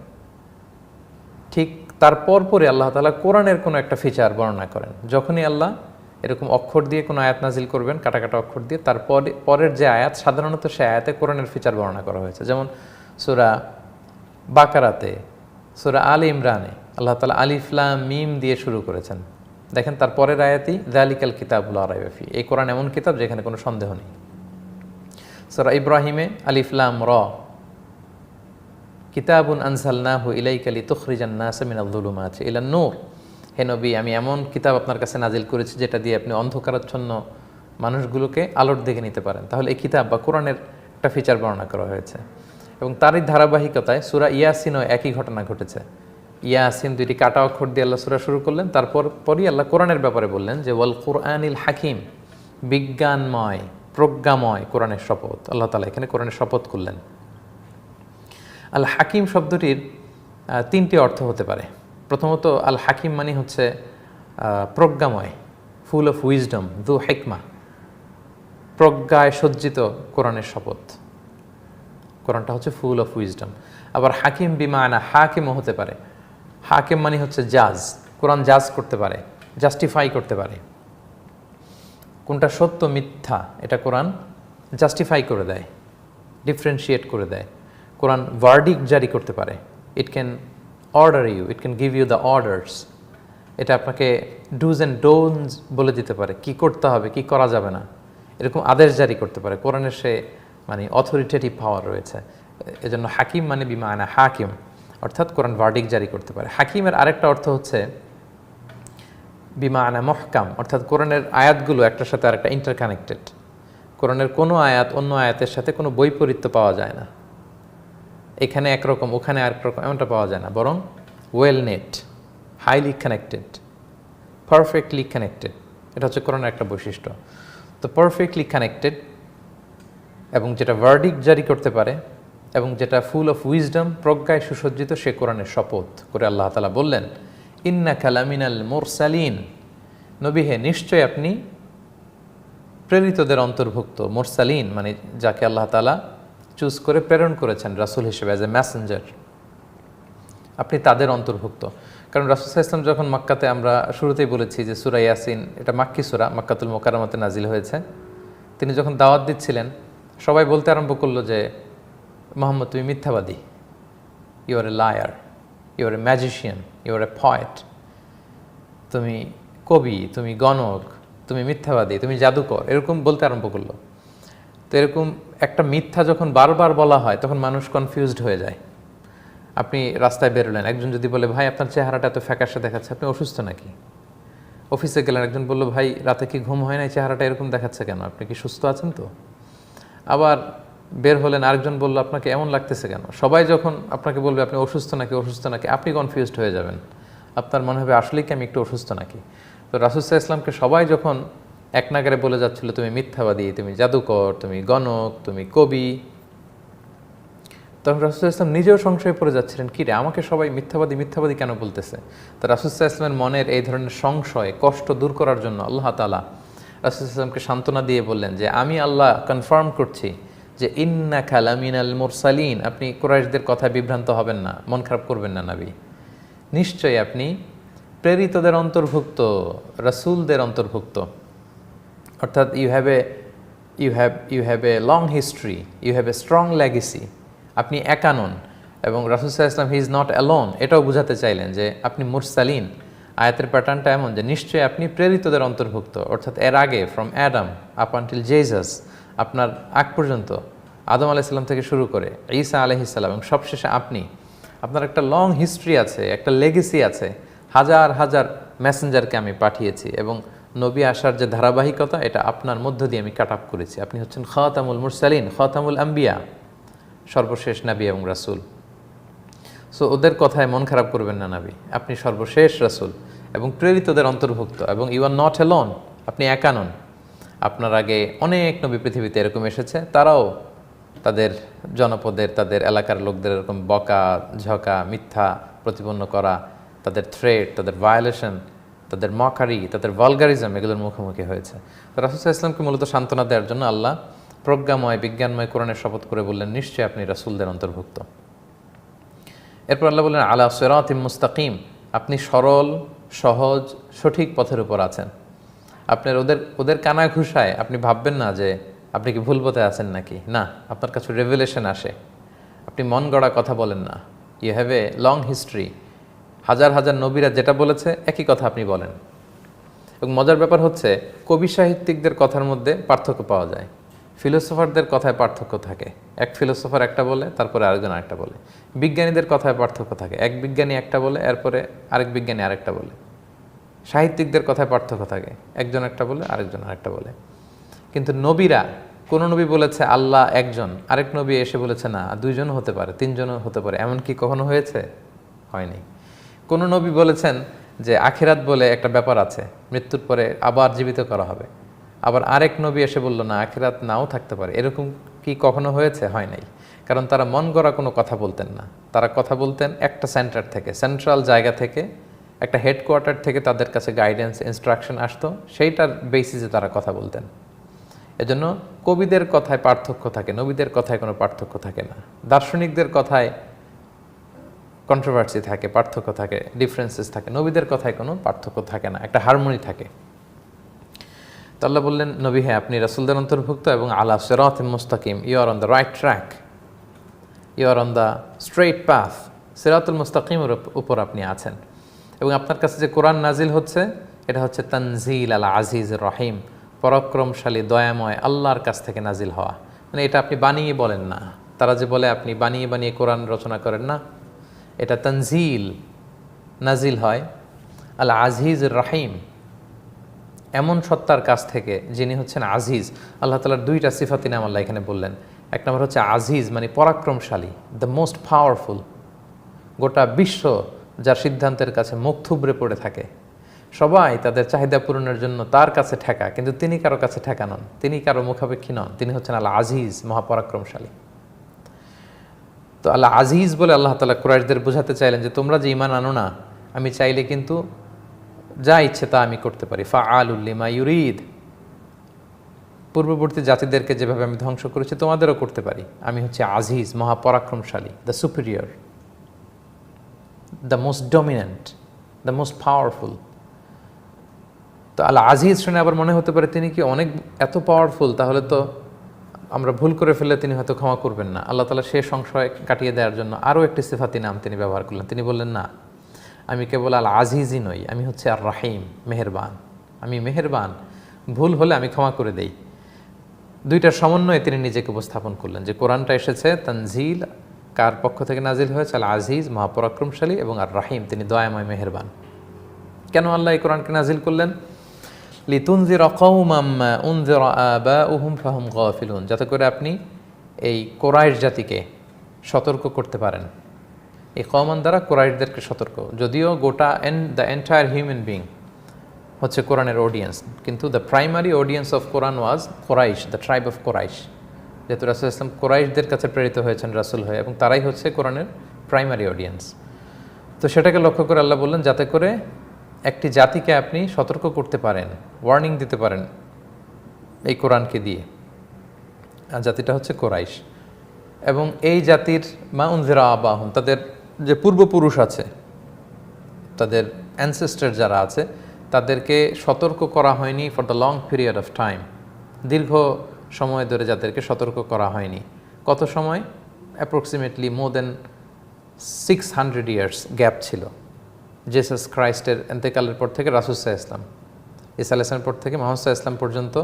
S1: ঠিক তার পরপরই আল্লাহ তাআলা কোরআনের কোনো একটা ফিচার বর্ণনা করেন। যখনই আল্লাহ এরকম অক্ষর দিয়ে কোনো আয়াত নাজিল করবেন, কাটা কাটা অক্ষর দিয়ে, তারপরে পরের যে আয়াত, সাধারণত সে আয়াতে কোরআনের ফিচার বর্ণনা করা হয়েছে। যেমন সূরা বাকারাতে, সূরা আলে ইমরানে আল্লাহ তাআলা আলিফ লাম মিম দিয়ে শুরু করেছেন। দেখেন তার পরের আয়াতই যালিকাল কিতাবুল লা রাইবা ফি, এই কোরআন এমন কিতাব যেখানে কোনো সন্দেহ নেই। সূরা ইব্রাহিমে আলিফ লাম র, কিতাবুন আনজালনাহু ইলাইকা লিতুখরিজান নাস মিনাল যুলুমাতি ইলান নূর, হে নবী আমি এমন কিতাব আপনার কাছে নাজিল করেছি যেটা দিয়ে আপনি অন্ধকারাচ্ছন্ন মানুষগুলোকে আলোর দিকে নিতে পারেন। তাহলে এই কিতাব বা কোরআনের একটা ফিচার বর্ণনা করা হয়েছে। এবং তারই ধারাবাহিকতায় সূরা ইয়াসিনও একই ঘটনা ঘটেছে। ইয়াসিন 2টি কাটা অক্ষর দিয়ে আল্লাহ সূরা শুরু করলেন, পরই আল্লাহ কোরআনের ব্যাপারে বললেন যে ওয়াল কুরআনিল হাকিম, বিজ্ঞানময়, প্রজ্ঞাময় কোরআনের শপথ। আল্লাহ তাআলা এখানে কোরআনের শপথ করলেন। আল হাকিম শব্দটির 3টি অর্থ হতে পারে। প্রথমত আল হাকিম মানে হচ্ছে প্রজ্ঞাময়, ফুল অফ উইজডম, যু হিকমা, প্রজ্ঞায় সজ্জিত কোরআনের শপথ। কোরআনটা হচ্ছে ফুল অফ উইজডম। আবার হাকিম বিমানা হাকিমও হতে পারে। হাকিম মানে হচ্ছে জাজ, কোরআন জাজ করতে পারে, জাস্টিফাই করতে পারে, কোনটা সত্য মিথ্যা এটা কোরআন জাস্টিফাই করে দেয়, ডিফারেন্সিয়েট করে দেয়। কোরআন ভার্ডিক্ট জারি করতে পারে, it can order you, it can give you the orders, এটা আপনাকে ডুজ অ্যান্ড ডোন্টস বলে দিতে পারে, কি করতে হবে কি করা যাবে না। এরকম আদেশ জারি করতে পারে। কোরআনের সে মানে অথরিটেটিভ পাওয়ার রয়েছে। এজন্য হাকিম মানে বিমানা হাকিম, অর্থাৎ কোরআন ভার্ডিক জারি করতে পারে। হাকিমের আরেকটা অর্থ হচ্ছে বিমানা মহকাম, অর্থাৎ কোরআনের আয়াতগুলো একটার সাথে আরেকটা ইন্টারকানেক্টেড। কোরআনের কোনো আয়াত অন্য আয়াতের সাথে কোনো বৈপরীত্য পাওয়া যায় না, এখানে একরকম ওখানে আরেক রকম এমনটা পাওয়া যায় না, বরং well net, highly connected, perfectly connected. এটা হচ্ছে কোরআনের একটা বৈশিষ্ট্য। তো পারফেক্টলি কানেক্টেড এবং যেটা ভার্ডিক জারি করতে পারে এবং যেটা ফুল অফ উইজডম, প্রজ্ঞায় সুসজ্জিত, সে কোরআনের শপথ করে আল্লাহ তাআলা বললেন, ইন্নাকা লামিনাল মুরসালিন, নবী হে নিশ্চয় আপনি প্রেরিতদের অন্তর্ভুক্ত। মুরসালিন মানে যাকে আল্লাহ তাআলা চুজ করে প্রেরণ করেছেন রাসূল হিসেবে, অ্যাজ এ মেসেঞ্জার, আপনি তাদের অন্তর্ভুক্ত। কারণ রাসূল সাল্লাল্লাহু আলাইহি ওয়াসাল্লাম যখন মক্কাতে, আমরা শুরুতেই বলেছি যে সূরা ইয়াসিন এটা মাক্কি সূরা, মক্কাতুল মুকাররমাতে নাজিল হয়েছে। তিনি যখন দাওয়াত দিচ্ছিলেন, সবাই বলতে আরম্ভ করলো যে মুহাম্মদ তুমি মিথ্যাবাদী, you are a liar, you are a magician, you are a poet, তুমি কবি, তুমি গণক, তুমি মিথ্যাবাদী, তুমি জাদুকর, এরকম বলতে আরম্ভ করলো। তো এরকম একটা মিথ্যা যখন বারবার বলা হয় তখন মানুষ কনফিউজড হয়ে যায়। আপনি রাস্তায় বেরোলেন, একজন যদি বলে ভাই আপনার চেহারাটা এত ফ্যাকাশে দেখাচ্ছে, আপনি অসুস্থ নাকি? অফিসে গেলেন, একজন বললো ভাই রাতে কি ঘুম হয় না, চেহারাটা এরকম দেখাচ্ছে কেন, আপনি কি সুস্থ আছেন তো? আবার বের হলেন, আরেকজন বললো আপনাকে এমন লাগতেছে কেন। সবাই যখন আপনাকে বলবে আপনি অসুস্থ নাকি অসুস্থ নাকি, আপনি কনফিউজড হয়ে যাবেন, আপনার মনে হবে আসলেই কি আমি একটু অসুস্থ নাকি। তো রাসূল সাল্লাল্লাহু আলাইহি ওয়াসাল্লামকে সবাই যখন এক নাগারে বলে যাচ্ছিল তুমি মিথ্যাবাদী, তুমি জাদুকর, তুমি গণক, তুমি কবি, তখন রাসূল সাল্লাল্লাহু আলাইহি ওয়াসাল্লাম নিজেও সংশয়ে পড়ে যাচ্ছিলেন, কী রে আমাকে সবাই মিথ্যাবাদী মিথ্যাবাদী কেন বলতেছে। তো রাসূল সাল্লাল্লাহু আলাইহি ওয়াসাল্লামের মনের এই ধরনের সংশয়, কষ্ট দূর করার জন্য আল্লাহ তাআলা রাসূল সাল্লাল্লাহু আলাইহি ওয়াসাল্লামকে সান্ত্বনা দিয়ে বললেন যে আমি আল্লাহ কনফার্ম করছি যে ইন্নাকা লামিনাল মুরসালিন, আপনি কুরাইশদের কথায় বিভ্রান্ত হবেন না, মন খারাপ করবেন না নবী, নিশ্চয়ই আপনি প্রেরিতদের অন্তর্ভুক্ত, রাসূলদের অন্তর্ভুক্ত। অর্থাৎ you have a long history, you have a strong legacy, আপনি একা নন। এবং রাসূল সাল্লাল্লাহু আলাইহি ওয়াসাল্লাম হি ইজ নট অ্যালোন, এটাও বোঝাতে চাইলেন যে আপনি মুরসালিন। আয়াতের প্যাটার্নটা এমন যে নিশ্চয়ই আপনি প্রেরিতদের অন্তর্ভুক্ত, অর্থাৎ এর আগে from Adam up until Jesus, আপনার আগ পর্যন্ত আদম আলাইহিস সালাম থেকে শুরু করে ঈসা আলাইহিস সালাম এবং সবশেষে আপনি, আপনার একটা লং হিস্ট্রি আছে, একটা লেগেসি আছে। হাজার হাজার মেসেঞ্জারকে আমি পাঠিয়েছি এবং নবী আসার যে ধারাবাহিকতা, এটা আপনার মধ্য দিয়ে আমি কাট আপ করেছি। আপনি হচ্ছেন খাতামুল মুরসালিন, খাতামুল আম্বিয়া, সর্বশেষ নবী এবং রাসূল। সো ওদের কথায় মন খারাপ করবেন না নবী, আপনি সর্বশেষ রাসূল এবং প্রেরিতদের অন্তর্ভুক্ত, এবং ইউ আর নট অ্যালোন, আপনি একা নন। আপনার আগে অনেক নবী পৃথিবীতে এরকম এসেছে, তারাও তাদের জনপদের, তাদের এলাকার লোকদের এরকম বকা ঝকা, মিথ্যা প্রতিপন্ন করা, তাদের থ্রেট, তাদের ভায়োলেশন, তাদের মকারি, তাদের ভালগারিজম, এগুলোর মুখোমুখি হয়েছে। তো রাসূল সাল্লাল্লাহু আলাইহি ওয়াসাল্লামকে মূলত সান্ত্বনা দেওয়ার জন্য আল্লাহ প্রজ্ঞাময়, বিজ্ঞানময় কোরআনের শপথ করে বললেন নিশ্চয়ই আপনি রাসূলদের অন্তর্ভুক্ত। এরপর আল্লাহ বললেন আলা সিরাতিম মুস্তাকিম, আপনি সরল, সহজ, সঠিক পথের উপর আছেন। আপনার ওদের কানা ঘুষায় আপনি ভাববেন না যে আপনি কি ভুল পথে আছেন নাকি, না, আপনার কাছে রেভেলেশন আসে, আপনি মন গড়া কথা বলেন না। You have a long history, হাজার হাজার নবীরা যেটা বলেছে একই কথা আপনি বলেন। এবং মজার ব্যাপার হচ্ছে কবি সাহিত্যিকদের কথার মধ্যে পার্থক্য পাওয়া যায়, ফিলোসোফারদের কথায় পার্থক্য থাকে, এক ফিলোসোফার একটা বলে তারপরে আরেকজন আরেকটা বলে। বিজ্ঞানীদের কথায় পার্থক্য থাকে, এক বিজ্ঞানী একটা বলে এরপরে আরেক বিজ্ঞানী আরেকটা বলে। সাহিত্যিকদের কথায় পার্থক্য থাকে, একজন একটা বলে আরেকজন আরেকটা বলে। কিন্তু নবীরা, কোনো নবী বলেছে আল্লাহ একজন, আরেক নবী এসে বলেছে না দুইজনও হতে পারে, তিনজনও হতে পারে, এমন কি কখনো হয়েছে? হয়নি। কোনো নবী বলেছেন যে আখিরাত বলে একটা ব্যাপার আছে, মৃত্যুর পরে আবার জীবিত করা হবে, আবার আরেক নবী এসে বলল না আখিরাত নাও থাকতে পারে, এরকম কি কখনো হয়েছে? হয় নাই। কারণ তারা মন গড়া কোনো কথা বলতেন না, তারা কথা বলতেন একটা সেন্টার থেকে, সেন্ট্রাল জায়গা থেকে, একটা হেডকোয়ার্টার থেকে তাদের কাছে গাইডেন্স, ইনস্ট্রাকশন আসতো, সেইটার বেসিসে তারা কথা বলতেন। এজন্য কবিদের কথায় পার্থক্য থাকে, নবীদের কথায় কোনো পার্থক্য থাকে না। দার্শনিকদের কথায় কন্ট্রোভার্সি থাকে, পার্থক্য থাকে, ডিফারেন্সেস থাকে, নবীদের কথায় কোনো পার্থক্য থাকে না, একটা হারমোনি থাকে। তো আল্লাহ বললেন নবী হ্যাঁ আপনি রাসূলদের অন্তর্ভুক্ত এবং আলা সিরাতিম মুস্তাকিম, you are on the right track, you are on the straight path, সিরাতুল মুস্তাকিমের উপর আপনি আছেন। এবং আপনার কাছে যে কোরআন নাজিল হচ্ছে এটা হচ্ছে তানজিল আল আজিজ রহিম, পরাক্রমশালী দয়াময় আল্লাহর কাছ থেকে নাজিল হওয়া। মানে এটা আপনি বানিয়ে বলেন না। তারা যে বলে আপনি বানিয়ে বানিয়ে কোরআন রচনা করেন না, এটা তানজিল, নাজিল হয় আল আজিজ রাহিম, এমন সত্তার কাছ থেকে যিনি হচ্ছেন আজিজ। আল্লাহ তাআলার দুইটা সিফাতি নাম আল্লাহ এখানে বললেন। এক নম্বর হচ্ছে আজিজ, মানে পরাক্রমশালী, দ্য মোস্ট পাওয়ারফুল। গোটা বিশ্ব যার সিদ্ধান্তের কাছে মুখ থুবড়ে পড়ে থাকে, সবাই তাদের চাহিদা পূরণের জন্য তার কাছে ঠেকা, কিন্তু তিনি কারো কাছে ঠেকা নন, তিনি কারো মুখাপেক্ষী নন, তিনি হচ্ছেন আল আজিজ, মহাপরাক্রমশালী। তো আল্লাহ আজিজ বলে আল্লাহ তাআলা কুরাইশদের বোঝাতে চাইলেন যে তোমরা যে ঈমান আনো না, আমি চাইলে কিন্তু যা ইচ্ছে তা আমি করতে পারি। ফাআলুল লিমা ইউরিদ, পূর্ববর্তী জাতিদেরকে যেভাবে আমি ধ্বংস করেছি তোমাদেরও করতে পারি। আমি হচ্ছে আজিজ, মহাপরাক্রমশালী, the superior, the most dominant, the most powerful. তো আল্লাহ আজিজ শুনে আবার মনে হতে পারে তিনি কি অনেক এত পাওয়ারফুল, তাহলে তো আমরা ভুল করে ফেললে তিনি হয়তো ক্ষমা করবেন না। আল্লাহ তাআলা সে সংশয় কাটিয়ে দেওয়ার জন্য আরও একটি সিফাতি নাম তিনি ব্যবহার করলেন। তিনি বললেন, না, আমি কেবল আল আজিজই নই, আমি হচ্ছে আর রাহিম, মেহেরবান। আমি মেহেরবান, ভুল হলে আমি ক্ষমা করে দেই। দুইটার সমন্বয়ে তিনি নিজেকে উপস্থাপন করলেন যে কোরআনটা এসেছে তানজিল, কার পক্ষ থেকে নাজিল হয়েছে? আল আজিজ, মহাপরাক্রমশালী, এবং আর রাহিম, তিনি দয়াময়, মেহেরবান। কেন আল্লাহ এই কোরআনকে নাজিল করলেন? লিতুনজিরা কওমান মা উনজিরা আবাউহুম ফাহুম গাফিলুন, যাতে করে আপনি এই কুরাইশ জাতিকে সতর্ক করতে পারেন। এই কওমান দ্বারা কুরাইশদেরকে সতর্ক, যদিও গোটা দ্য এন্টায়ার হিউম্যান বিং হচ্ছে কোরআনের অডিয়েন্স, কিন্তু the primary audience of Quran was Quraish, the tribe of Quraish. যেহেতু রাসূল ইসলাম কোরাইশদের কাছে প্রেরিত হয়েছেন রাসূল হয়ে, এবং তারাই হচ্ছে কোরআনের প্রাইমারি অডিয়েন্স। তো সেটাকে লক্ষ্য করে আল্লাহ বললেন যাতে করে একটি জাতিকে আপনি সতর্ক করতে পারেন, ওয়ার্নিং দিতে পারেন এই কোরআনকে দিয়ে। আর জাতিটা হচ্ছে কোরাইশ, এবং এই জাতির মা উনজিরা আবাহুম, তাদের যে পূর্বপুরুষ আছে, তাদের অ্যানসেস্টার যারা আছে, তাদেরকে সতর্ক করা হয়নি for the long period of time, দীর্ঘ সময় ধরে যাদেরকে সতর্ক করা হয়নি। কত সময়? অ্যাপ্রক্সিমেটলি মোর দেন 600 ইয়ার্স গ্যাপ ছিল। জেসাস ক্রাইস্টের এন্তেকালের পর থেকে রাসূল সাল্লাল্লাহু আলাইহি ওয়াসাল্লাম, ঈসা আলাইহিস সালাম পর থেকে মুহাম্মদ সাল্লাল্লাহু আলাইহি ওয়াসাল্লাম পর্যন্ত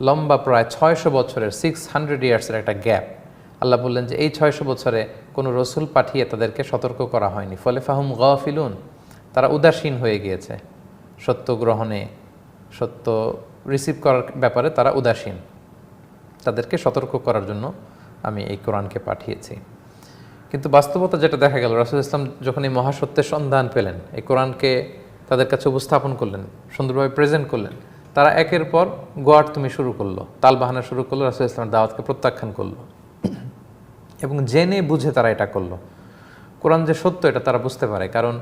S1: লম্বা প্রায় 600 বছরের, 600 ইয়ার্সের একটা গ্যাপ। আল্লাহ বললেন যে এই 600 বছরে কোনো রসুল পাঠিয়ে তাদেরকে সতর্ক করা হয়নি, ফলে ফাহুম গাফিলুন, তারা উদাসীন হয়ে গিয়েছে সত্য গ্রহণে, সত্য রিসিভ করার ব্যাপারে তারা উদাসীন। তাদেরকে সতর্ক করার জন্য আমি এই কোরআনকে পাঠিয়েছি। কিন্তু বাস্তবতা যেটা দেখা গেল, রাসূল ইসলাম যখন এই মহাসত্যের সন্ধান পেলেন, এই কোরআনকে তাদের কাছে উপস্থাপন করলেন, সুন্দরভাবে প্রেজেন্ট করলেন, তারা একের পর গোয়ার তুমি শুরু করলো, তালবাহানা শুরু করলো, রাসূল ইসলামের দাওয়াতকে প্রত্যাখ্যান করলো, এবং জেনে বুঝে তারা এটা করলো। কোরআন যে সত্য এটা তারা বুঝতে পারে, কারণ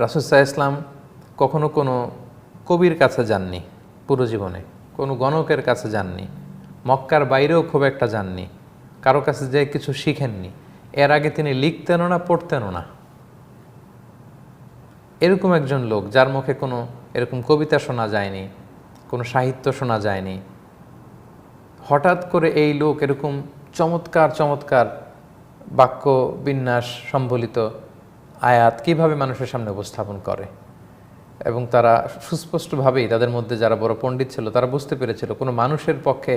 S1: রাসূল সাল্লাল্লাহু আলাইহি ওয়াসাল্লাম কখনো কোনো কবির কাছে যাননি, পুরো জীবনে কোনো গণকের কাছে যাননি, মক্কার বাইরেও খুব একটা যাননি, কারো কাছে যে কিছু শিখেননি। এর আগে তিনি লিখতেনও না, পড়তেনও না। এরকম একজন লোক যার মুখে কোনো এরকম কবিতা শোনা যায়নি, কোনো সাহিত্য শোনা যায়নি, হঠাৎ করে এই লোক এরকম চমৎকার চমৎকার বাক্য বিন্যাস সম্বলিত আয়াত কিভাবে মানুষের সামনে উপস্থাপন করে। এবং তারা সুস্পষ্টভাবেই, তাদের মধ্যে যারা বড় পণ্ডিত ছিল তারা বুঝতে পেরেছিল কোনো মানুষের পক্ষে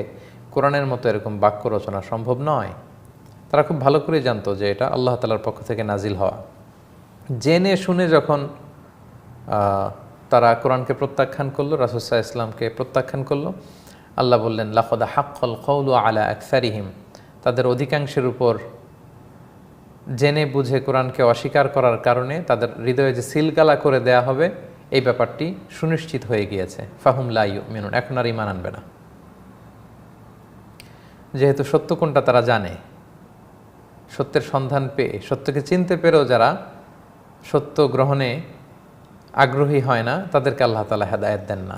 S1: কোরআনের মতো এরকম বাক্য রচনা সম্ভব নয়। তারা খুব ভালো করে জানতো যে এটা আল্লাহ তাআলার পক্ষ থেকে নাজিল হওয়া। জেনে শুনে যখন তারা কোরআনকে প্রত্যাখ্যান করলো, রাসূল সাল্লাল্লাহু আলাইহি ওয়াসাল্লামকে প্রত্যাখ্যান করলো, আল্লাহ বললেন লাকাদ হাক্কাল কওলু আলা আকসারিহিম, তাদের অধিকাংশের উপর জেনে বুঝে কোরআনকে অস্বীকার করার কারণে তাদের হৃদয়ে যে সিলগালা করে দেয়া হবে, এই ব্যাপারটি সুনিশ্চিত হয়ে গিয়েছে। ফাহুম লা ইউমিনুন, এখন আর ঈমান আনবে না। যেহেতু সত্য কোনটা তারা জানে, সত্যের সন্ধান পেয়ে, সত্যকে চিনতে পেরেও যারা সত্য গ্রহণে আগ্রহী হয় না, তাদেরকে আল্লাহ তাআলা হেদায়েত দেন না।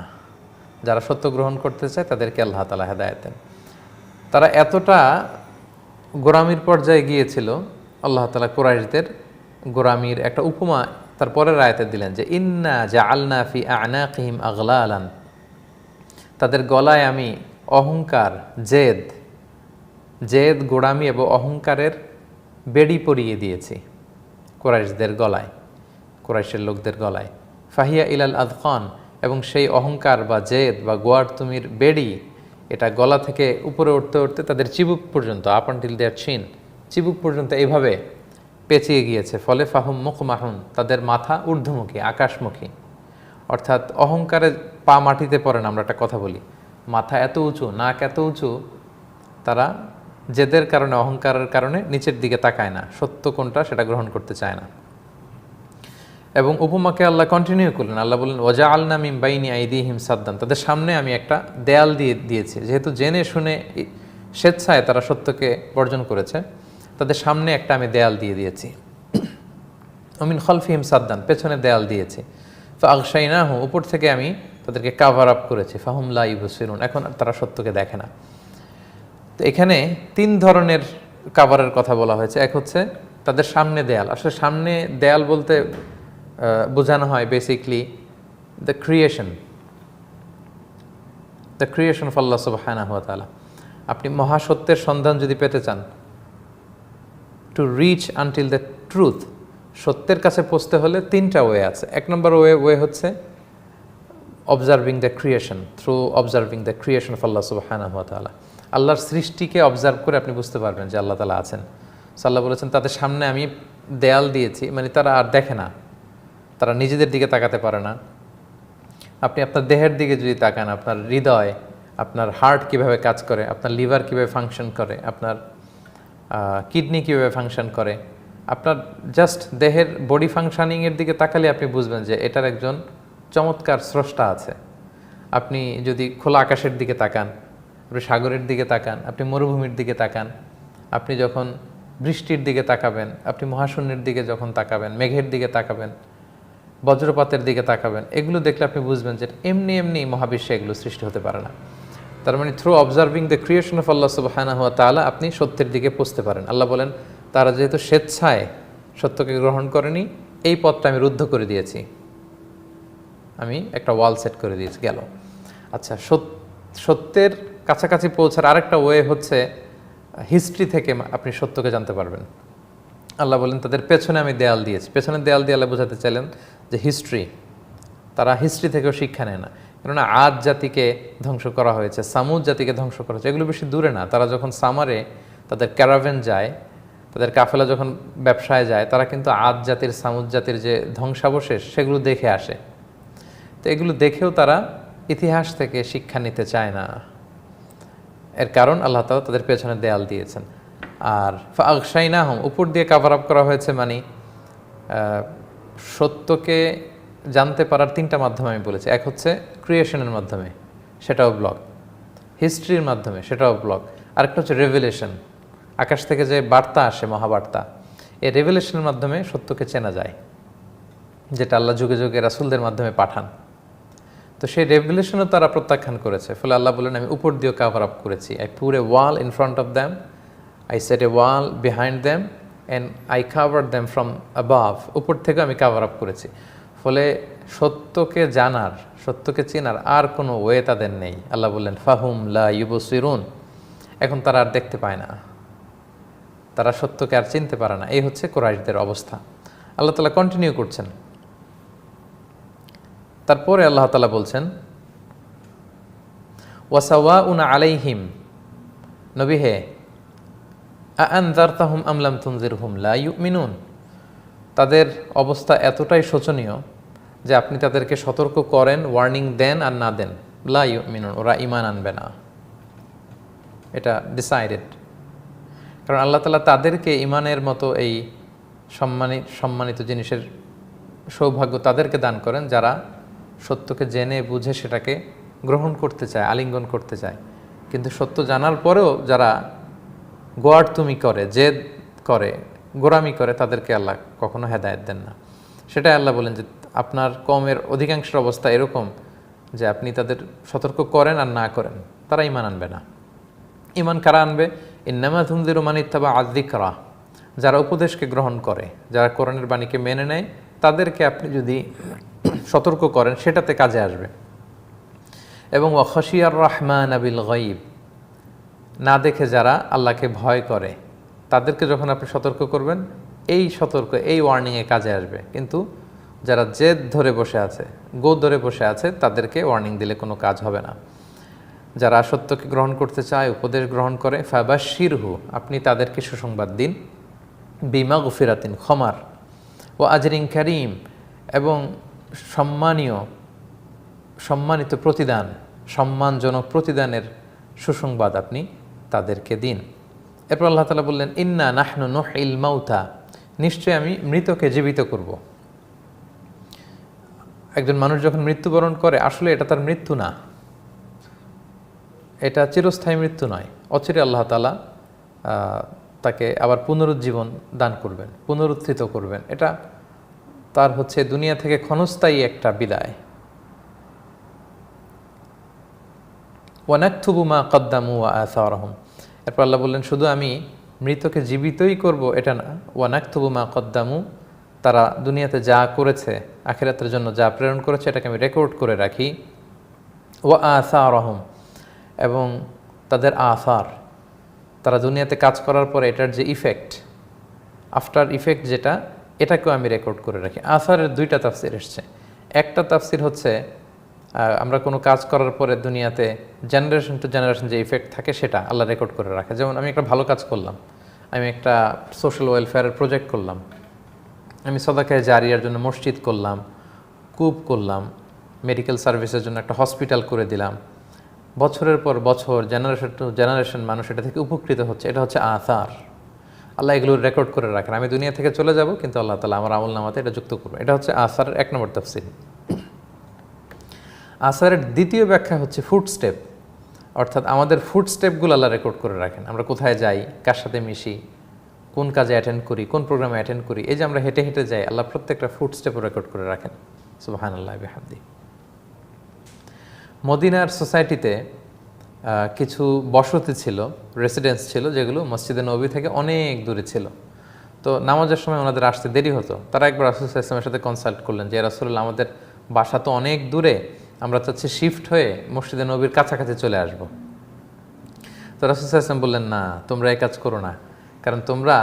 S1: যারা সত্য গ্রহণ করতে চায় তাদেরকে আল্লাহ তাআলা হেদায়েত দেন। তারা এতটা গোরামির পর্যায়ে গিয়েছিল, আল্লাহ তাআলা কুরাইশদের গোরামির একটা উপমা তার পরের আয়াতে দিলেন যে ইন্না জাআলনা ফি আ'নাকিহিম আগলালান, তাদের গলায় আমি অহংকার, জেদ, গোড়ামি এবং অহংকারের বেড়ি পরিয়ে দিয়েছি কুরাইশদের গলায়, কুরাইশের লোকদের গলায়। ফাহিয়া ইলাল আযকান, এবং সেই অহংকার বা জেদ বা গোয়ার্তুমির বেড়ি এটা গলা থেকে উপরে উঠতে উঠতে তাদের চিবুক পর্যন্ত, আপ আনটিল দেয়ার চিন, চিবুক পর্যন্ত এইভাবে পেঁচিয়ে গিয়েছে। ফলে ফাহুম মুখমাহুন, তাদের মাথা ঊর্ধ্বমুখী, আকাশমুখী। অর্থাৎ অহংকারে পা মাটিতে পড়ে না, আমরা একটা কথা বলি, মাথা এত উঁচু, নাক এত উঁচু, তারা জেদের কারণে, অহংকারের কারণে নিচের দিকে তাকায় না, সত্য কোনটা সেটা গ্রহণ করতে চায় না। এবং উপমাকে আল্লাহ কন্টিনিউ করলেন, আল্লাহ বললেন ওজা আলনা মিম বাইনি আইদিহিম সাদ্দান, তাদের সামনে আমি একটা দেয়াল দিয়েছি। যেহেতু জেনে শুনে স্বেচ্ছায় তারা সত্যকে বর্জন করেছে, তাদের সামনে একটা আমি দেয়াল দিয়েছি। অমিন খলফিহিম সাদ্দান, পেছনে দেয়াল দিয়েছি। ফাগশাইনাহু, উপর থেকে আমি তাদেরকে কাভার আপ করেছি। ফাহুম লা ইবসিরুন, এখন তারা সত্যকে দেখে না। তো এখানে 3 ধরনের কাভারের কথা বলা হয়েছে। এক হচ্ছে তাদের সামনে দেয়াল। আসলে সামনে দেয়াল বলতে বোঝানো হয় basically the creation of Allah সুবহানাহু ওয়া তাআলা। আপনি মহাসত্যের সন্ধান যদি পেতে চান, to reach until the truth, সত্যের কাছে পৌঁছতে হলে 3টা ওয়ে আছে। 1 নম্বর ওয়ে হচ্ছে observing the creation, through observing the creation of Allah সুবহানাহু ওয়া তাআলা। আল্লাহর সৃষ্টিকে অবজার্ভ করে আপনি বুঝতে পারবেন যে আল্লাহ তাআলা আছেন। আল্লাহ বলেছেন তাদের সামনে আমি দেয়াল দিয়েছি, মানে তারা আর দেখে না, তারা নিজেদের দিকে তাকাতে পারে না। আপনি আপনার দেহের দিকে যদি তাকান, আপনার হৃদয়, আপনার হার্ট কিভাবে কাজ করে, আপনার লিভার কিভাবে ফাংশন করে, আপনার কিডনি কিভাবে ফাংশন করে, আপনার জাস্ট দেহের বডি ফাংশনিংয়ের দিকে তাকালে আপনি বুঝবেন যে এটার একজন চমৎকার স্রষ্টা আছে। আপনি যদি খোলা আকাশের দিকে তাকান, আপনি সাগরের দিকে তাকান, আপনি মরুভূমির দিকে তাকান, আপনি যখন বৃষ্টির দিকে তাকাবেন, আপনি মহাশূন্যের দিকে যখন তাকাবেন, মেঘের দিকে তাকাবেন, বজ্রপাতের দিকে তাকাবেন, এগুলো দেখলে আপনি বুঝবেন যে এমনি মহাবিশ্বে এগুলো সৃষ্টি হতে পারে না। তার মানে through observing the creation of Allah সুবহানাহু ওয়া তাআলা আপনি সত্যের দিকে পৌঁছতে পারেন। আল্লাহ বলেন তারা যেহেতু স্বেচ্ছায় সত্যকে গ্রহণ করেনি, এই পথটা আমি রুদ্ধ করে দিয়েছি, আমি একটা ওয়াল সেট করে দিয়েছি, গেল। আচ্ছা, সত্যের কাছাকাছি পৌঁছার আরেকটা ওয়ে হচ্ছে হিস্ট্রি থেকে আপনি সত্যকে জানতে পারবেন। আল্লাহ বলেন তাদের পেছনে আমি দেয়াল দিয়েছি। পেছনে দেয়াল দিয়ে আল্লাহ বোঝাতে চাইলেন যে হিস্ট্রি, তারা হিস্ট্রি থেকেও শিক্ষা নেয় না। কেননা আদ জাতিকে ধ্বংস করা হয়েছে, সামুদ জাতিকে ধ্বংস করা হয়েছে, এগুলো বেশি দূরে না। তারা যখন সামারে তাদের ক্যারাভেন যায়, তাদের কাফেলা যখন ব্যবসায় যায়, তারা কিন্তু আদ জাতির, সামুদ জাতির যে ধ্বংসাবশেষ সেগুলো দেখে আসে। তো এগুলো দেখেও তারা ইতিহাস থেকে শিক্ষা নিতে চায় না। এর কারণ আল্লাহ তাআলা তাদের পেছনে দেয়াল দিয়েছেন। আর ফাগশাইনাহুম, উপর দিয়ে কাভার আপ করা হয়েছে, মানে সত্যকে জানতে পারার 3টা মাধ্যম আমি বলেছি। এক হচ্ছে ক্রিয়েশনের মাধ্যমে, সেটাও ব্লক, হিস্ট্রির মাধ্যমে, সেটাও ব্লক। আরেকটা হচ্ছে রেভেলেশন, আকাশ থেকে যে বার্তা আসে, মহাবার্তা, এই রেভেলেশনের মাধ্যমে সত্যকে চেনা যায়, যেটা আল্লাহ যুগে যুগে রাসূলদের মাধ্যমে পাঠান। তো সেই রেভেলেশনও তারা প্রত্যাখ্যান করেছে। ফলে আল্লাহ বলেন আমি উপর দিয়েও কাভার আপ করেছি। I put a wall in front of them, I set a wall behind them and I covered them from above, উপর থেকে আমি কাভার আপ করেছি। ফলে সত্যকে জানার, সত্যকে চেনার আর কোনো ওয়ে তাদের নেই। আল্লাহ বললেন ফাহুম লা ইউবসিরুন, এখন তারা আর দেখতে পায় না, তারা সত্যকে আর চিনতে পারে না। এই হচ্ছে কুরাইশদের অবস্থা। আল্লাহ তাআলা কন্টিনিউ করছেন। তারপরে আল্লাহ তাআলা বলছেন ওয়াসাওয়াউন আলাইহিম, নবী হে, আনজারতাহুম আম লাম তুনজিরহুম লা ইউমিনুন, তাদের অবস্থা এতটাই শোচনীয় যে আপনি তাদেরকে সতর্ক করেন, ওয়ার্নিং দেন আর না দেন, লা ইউমিনুন, ওরা ঈমান আনবে না। এটা ডিসাইডেড। কারণ আল্লাহ তাআলা তাদেরকে ঈমানের মতো এই সম্মানিত জিনিসের সৌভাগ্য তাদেরকে দান করেন যারা সত্যকে জেনে বুঝে সেটাকে গ্রহণ করতে চায়, আলিঙ্গন করতে চায়। কিন্তু সত্য জানার পরেও যারা গোয়ার্তুমি করে, জেদ করে, গোরামি করে, তাদেরকে আল্লাহ কখনো হেদায়েত দেন না। সেটাই আল্লাহ বলেন যে আপনার কওমের অধিকাংশের অবস্থা এরকম যে আপনি তাদের সতর্ক করেন আর না করেন, তারা ঈমান আনবে না। ঈমান কারা আনবে? ইন্নামা তুনজিরু মান ইত্তাবা আয-যিকরা, যারা উপদেশকে গ্রহণ করে, যারা কোরআনের বাণীকে মেনে নেয়, তাদেরকে আপনি যদি সতর্ক করেন সেটাতে কাজে আসবে। এবং ওয়া খাশিয়ার রাহমান বিল গায়ব, না দেখে যারা আল্লাহকে ভয় করে, তাদেরকে যখন আপনি সতর্ক করবেন, এই সতর্ক, এই ওয়ার্নিংয়ে কাজে আসবে। কিন্তু যারা জেদ ধরে বসে আছে, গো ধরে বসে আছে, তাদেরকে ওয়ার্নিং দিলে কোনো কাজ হবে না। যারা সত্যকে গ্রহণ করতে চায়, উপদেশ গ্রহণ করে, ফাবাশশিরহু, আপনি তাদেরকে সুসংবাদ দিন, বিমাগফিরাতিন, ক্ষমার, ও আজরিন কারীম, এবং সম্মানিত প্রতিদান, সম্মানজনক প্রতিদানের সুসংবাদ আপনি তাদেরকে দিন। এরপর আল্লাহ তাআলা বললেন, ইন্না নাহনু নুহইল মাউতা, নিশ্চয় আমি মৃতকে জীবিত করব। একজন মানুষ যখন মৃত্যুবরণ করে, আসলে এটা তার মৃত্যু না, এটা চিরস্থায়ী মৃত্যু নয়। অচিরে আল্লাহ তাআলা তাকে আবার পুনরুজ্জীবন দান করবেন, পুনরুত্থিত করবেন। এটা তার হচ্ছে দুনিয়া থেকে ক্ষণস্থায়ী একটা বিদায়। ওয়ানাকতুবু মা কদ্দামু ওয়া আসারহুম, এরপর আল্লাহ বললেন, শুধু আমি মৃতকে জীবিতই করব এটা না, ওয়ানাকতুবু মা কদ্দামু, তারা দুনিয়াতে যা করেছে, আখিরাতের জন্য যা প্রেরণ করেছে, এটাকে আমি রেকর্ড করে রাখি। ওয়া আসারহুম, এবং তাদের আসার, তারা দুনিয়াতে কাজ করার পরে এটার যে ইফেক্ট, আফটার ইফেক্ট যেটা, এটাকেও আমি রেকর্ড করে রাখি। আসারের দুইটা তাফসির এসছে। একটা তাফসির হচ্ছে আমরা কোনো কাজ করার পরে দুনিয়াতে জেনারেশন টু জেনারেশন যে ইফেক্ট থাকে সেটা আল্লাহ রেকর্ড করে রাখে। যেমন আমি একটা ভালো কাজ করলাম, আমি একটা সোশ্যাল ওয়েলফেয়ারের প্রজেক্ট করলাম, আমি সদাকায়ে জারিয়ার জন্য মসজিদ করলাম, কূপ করলাম, মেডিকেল সার্ভিসের জন্য একটা হসপিটাল করে দিলাম, বছরের পর বছর জেনারেশন টু জেনারেশন মানুষ এটা থেকে উপকৃত হচ্ছে। এটা হচ্ছে আসার। আল্লাহ এগুলো রেকর্ড করে রাখেন। আমি দুনিয়া থেকে চলে যাব, কিন্তু আল্লাহ তাআলা আমার আমল নামাতে এটা যুক্ত করবে। এটা হচ্ছে আসারের এক নম্বর তাফসীর। আসারের দ্বিতীয় ব্যাখ্যা হচ্ছে ফুটস্টেপ, অর্থাৎ আমাদের ফুটস্টেপগুলো আল্লাহ রেকর্ড করে রাখেন। আমরা কোথায় যাই, কার সাথে মিশি, কোন কাজে অ্যাটেন্ড করি, কোন প্রোগ্রামে অ্যাটেন্ড করি, এই যে আমরা হেঁটে হেঁটে যাই, আল্লাহ প্রত্যেকটা ফুটস্টেপও রেকর্ড করে রাখেন। সুবহানাল্লাহ বিহামদি। মদিনার সোসাইটিতে কিছু বসতি ছিল, রেসিডেন্স ছিল, যেগুলো মসজিদে নবী থেকে অনেক দূরে ছিল। তো নামাজের সময় ওনাদের আসতে দেরি হতো। তারা একবার রাসূল সাল্লাল্লাহু আলাইহি ওয়াসাল্লামের সাথে কনসাল্ট করলেন যে, রাসূলুল্লাহ, আমাদের বাসা তো অনেক দূরে, আমরা চাচ্ছি শিফট হয়ে মসজিদে নবীর কাছাকাছি চলে আসব। তো রাসূল সাল্লাল্লাহু আলাইহি ওয়াসাল্লাম বললেন, না, তোমরা এই কাজ করো না, কারণ তোমরা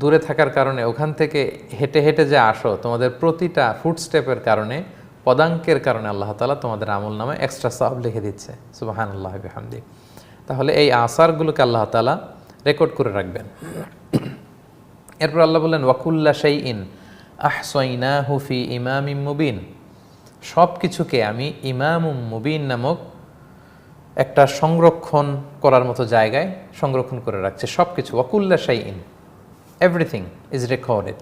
S1: দূরে থাকার কারণে, ওখান থেকে হেঁটে হেঁটে যে আসো, তোমাদের প্রতিটা ফুটস্টেপের কারণে, পদাঙ্কের কারণে আল্লাহ তাআলা তোমাদের আমল নামে এক্সট্রা সওয়াব লিখে দিচ্ছে। সুবহানাল্লাহ বিহামদি। তাহলে এই আসারগুলোকে আল্লাহ তাআলা রেকর্ড করে রাখবেন। এরপর আল্লাহ বললেন, ওয়াকুল্লা শাইইন আহসাইনাহু ফি ইমামিম মুবিন, সব কিছুকে আমি ইমামুম মুবিন নামক একটা সংরক্ষণ করার মতো জায়গায় সংরক্ষণ করে রাখছে। সব কিছু, ওয়াকুল্লা শাইইন, এভরিথিং ইজ রেকর্ডেড।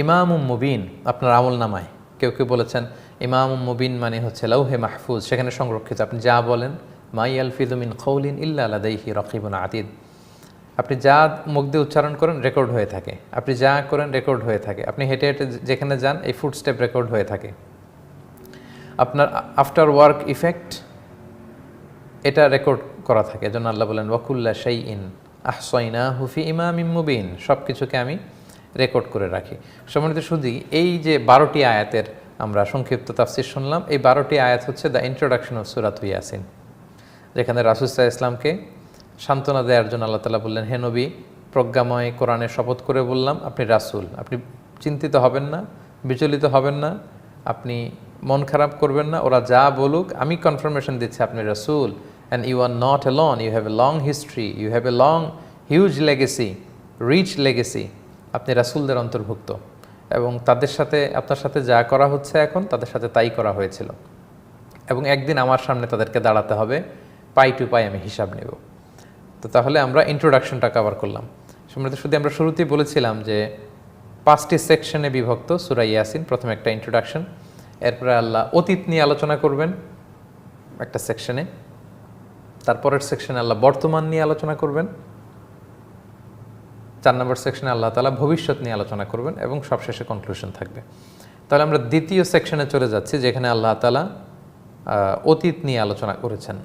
S1: ইমামুম মুবিন, আপনার আমল নামায়, কেউ কেউ বলেছেন ইমামুম মুবিন মানে হচ্ছে লাউহে মাহফুজ, সেখানে সংরক্ষিত। আপনি যা বলেন, মা ইয়ালফিযু মিন কাউলিন ইল্লা লাদাইহি রাকিবুন আতীদ, আপনি যা মুখ দিয়ে উচ্চারণ করেন রেকর্ড হয়ে থাকে, আপনি যা করেন রেকর্ড হয়ে থাকে, আপনি হেঁটে হেঁটে যেখানে যান এই ফুটস্টেপ রেকর্ড হয়ে থাকে। আপনার আফটার ওয়ার্ক ইফেক্ট, এটা রেকর্ড করা থাকে। এজন্য আল্লাহ বলেন, ওয়াকুল্লা শাইইন আহসাইনাহু ফি ইমামিম মুবিন, সব কিছুকে আমি রেকর্ড করে রাখি। সম্মানিত সুধী, এই যে 12টি আয়াতের আমরা সংক্ষিপ্ত তাফসীর শুনলাম, এই 12টি আয়াত হচ্ছে দ্য ইন্ট্রোডাকশন অফ সূরা ইয়াসিন, যেখানে রাসূল সাল্লাল্লাহু আলাইহি ওয়াসাল্লামকে সান্ত্বনা দেওয়ার জন্য আল্লাহ তাআলা বললেন, হে নবী, প্রজ্ঞাময় কোরআনের শপথ করে বললাম, আপনি রাসূল, আপনি চিন্তিত হবেন না, বিচলিত হবেন না, আপনি মন খারাপ করবেন না, ওরা যা বলুক, আমি কনফার্মেশন দিচ্ছি আপনি রাসূল, and you are not alone, you have a long history, you have a long huge legacy, rich legacy, আপনি রাসূলদের অন্তর্ভুক্ত, এবং তাদের সাথে, আপনার সাথে যা করা হচ্ছে এখন, তাদের সাথে তাই করা হয়েছিল, এবং একদিন আমার সামনে তাদেরকে দাঁড়াতে হবে, পাই টু পাই আমি হিসাব নেব। তো তাহলে আমরা ইন্ট্রোডাকশনটা কভার করলাম। সম্মানিত শুধু আমরা শুরুতেই বলেছিলাম যে 5টি সেকশনে বিভক্ত সূরা ইয়াসিন। প্রথমে একটা ইন্ট্রোডাকশন, এরপরে আল্লাহ অতীত নিয়ে আলোচনা করবেন একটা সেকশনে, তারপরের সেকশনে আল্লাহ বর্তমান নিয়ে আলোচনা করবেন, 4 নম্বর সেকশনে আল্লাহ তাআলা ভবিষ্যৎ নিয়ে আলোচনা করবেন, এবং সবশেষে কনক্লুশন থাকবে। তাহলে আমরা দ্বিতীয় সেকশনে চলে যাচ্ছি, যেখানে আল্লাহ তাআলা অতীত নিয়ে আলোচনা করেছেন।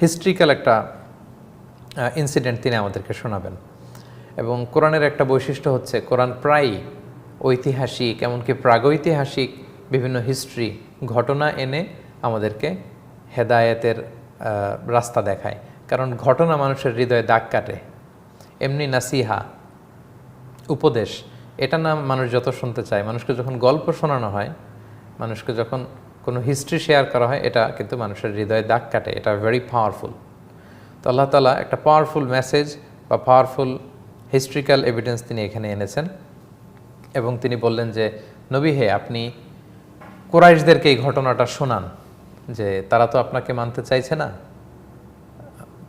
S1: হিস্ট্রিক্যাল একটা ইনসিডেন্ট তিনি আমাদেরকে শোনাবেন। এবং কোরআনের একটা বৈশিষ্ট্য হচ্ছে, কোরআন প্রায়ই ঐতিহাসিক, এমনকি প্রাগৈতিহাসিক বিভিন্ন হিস্ট্রি, ঘটনা এনে আমাদেরকে হেদায়েতের রাস্তা দেখায়। কারণ ঘটনা মানুষের হৃদয়ে দাগ কাটে। এমনি নাসিহা, উপদেশ, এটা না মানুষ যত শুনতে চায়, মানুষকে যখন গল্প শোনানো হয়, মানুষকে যখন কোনো হিস্ট্রি শেয়ার করা হয়, এটা কিন্তু মানুষের হৃদয়ে দাগ কাটে, এটা ভেরি পাওয়ারফুল। তো আল্লাহ তাআলা একটা পাওয়ারফুল মেসেজ বা পাওয়ারফুল হিস্ট্রিক্যাল এভিডেন্স তিনি এখানে এনেছেন এবং তিনি বললেন যে নবী হে, আপনি কুরাইশদেরকে এই ঘটনাটা শোনান যে তারা তো আপনাকে মানতে চাইছে না।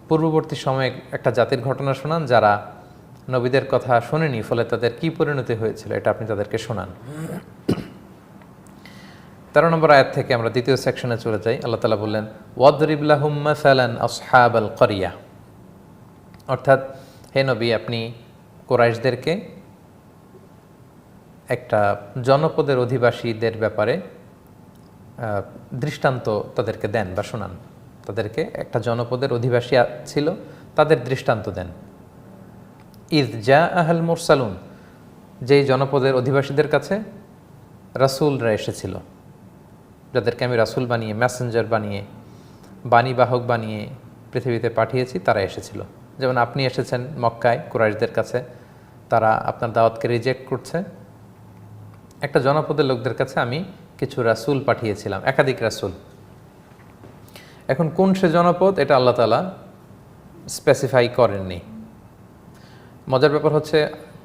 S1: পূর্ববর্তী সময়ে একটা জাতির ঘটনা শোনান যারা নবীদের কথা শোনেনি, ফলে তাদের কি পরিণতি হয়েছিল এটা আপনি তাদেরকে শোনান। 13 নম্বর আয়াত থেকে আমরা দ্বিতীয় সেকশনে চলে যাই। আল্লাহ তাআলা বললেন ওয়াদরিব লাহুম মাসালান আসহাবাল ক্বরিয়া, অর্থাৎ হে নবী, আপনি কুরাইশদেরকে একটা জনপদের অধিবাসীদের ব্যাপারে দৃষ্টান্ত তাদেরকে দেন বা শোনান। তাদেরকে একটা জনপদের অধিবাসী ছিল, তাদের দৃষ্টান্ত দেন। ইয জাআহাল মুরসালুন, যেই জনপদের অধিবাসীদের কাছে রাসূলরা এসেছিল, যাদেরকে আমি রাসূল বানিয়ে, মেসেঞ্জার বানিয়ে, বাণীবাহক বানিয়ে পৃথিবীতে পাঠিয়েছি, তারা এসেছিল। যেমন আপনি এসেছেন মক্কায় কুরাইশদের কাছে, তারা আপনার দাওয়াতকে রিজেক্ট করছে। একটা জনপদের লোকদের কাছে আমি কিছু রাসূল পাঠিয়েছিলাম, একাধিক রাসূল। এখন কোন সে জনপদ, এটা আল্লাহ তাআলা স্পেসিফাই করেননি। মজার ব্যাপার হচ্ছে,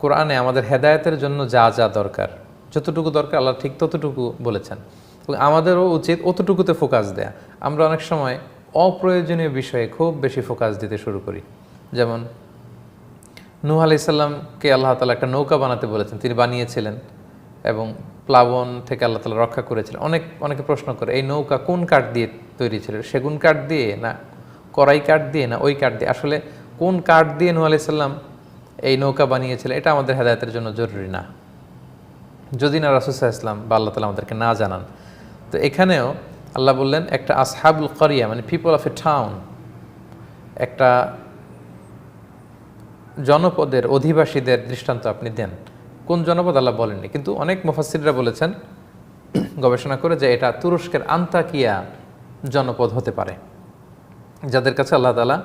S1: কোরআনে আমাদের হেদায়েতের জন্য যা যা দরকার, যতটুকু দরকার আল্লাহ ঠিক ততটুকু বলেছেন এবং আমাদেরও উচিত অতটুকুতে ফোকাস দেয়া। আমরা অনেক সময় অপ্রয়োজনীয় বিষয়ে খুব বেশি ফোকাস দিতে শুরু করি। যেমন নূহ আলাইহিস সালামকে আল্লাহ তাআলা একটা নৌকা বানাতে বলেছেন, তিনি বানিয়েছিলেন এবং প্লাবন থেকে আল্লাহ তাআলা রক্ষা করেছিলেন। অনেকে প্রশ্ন করে, এই নৌকা কোন কাঠ দিয়ে তৈরি ছিল? সেগুন কাঠ দিয়ে না করাই কাঠ দিয়ে না ওই কাঠ দিয়ে? আসলে কোন কাঠ দিয়ে নূহ আলাইহিস সালাম এই নৌকা বানিয়েছিলেন এটা আমাদের হেদায়েতের জন্য জরুরি না, যদি না রাসূল সাল্লাল্লাহু আলাইহি ওয়াসাল্লাম বা আল্লাহ তাআলা আমাদেরকে না জানান। তো এখানেও আল্লাহ বললেন একটা আসহাবুল ক্বরিয়া, মানে পিপল অফ এ টাউন, একটা জনপদের অধিবাসীদের দৃষ্টান্ত আপনি দেন। কোন জনপদ আল্লাহ বলেননি, কিন্তু অনেক মুফাসসিররা বলেছেন গবেষণা করে যে এটা তুরস্কের আন্তাকিয়া জনপদ হতে পারে, যাদের কাছে আল্লাহ তাআলা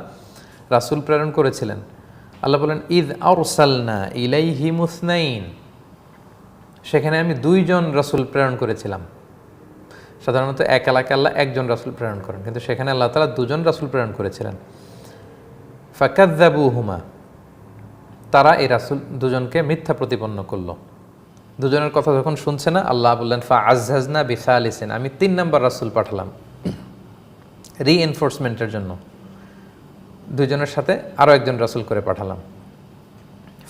S1: রাসূল প্রেরণ করেছিলেন। আল্লাহ বলেন ইয আরসালনা ইলাইহিম ইসনাইন, সেখানে আমি 2 জন রাসূল প্রেরণ করেছিলাম। সাধারণত এক এলাকায় আল্লাহ 1 জন রাসূল প্রেরণ করেন, কিন্তু সেখানে আল্লাহ তাআলা 2 জন রাসূল প্রেরণ করেছিলেন। ফাকাযযাবুহুমা, তারা এই রাসূল 2 জনকে মিথ্যা প্রতিপন্ন করলো। 2 জনের কথা যখন শুনছে না, আল্লাহ বললেন ফাআযযাজনা বিসালিসিন, আমি 3 নম্বর রাসূল পাঠালাম রিএনফোর্সমেন্টের জন্য। 2 জনের সাথে আরও 1 জন রাসূল করে পাঠালাম।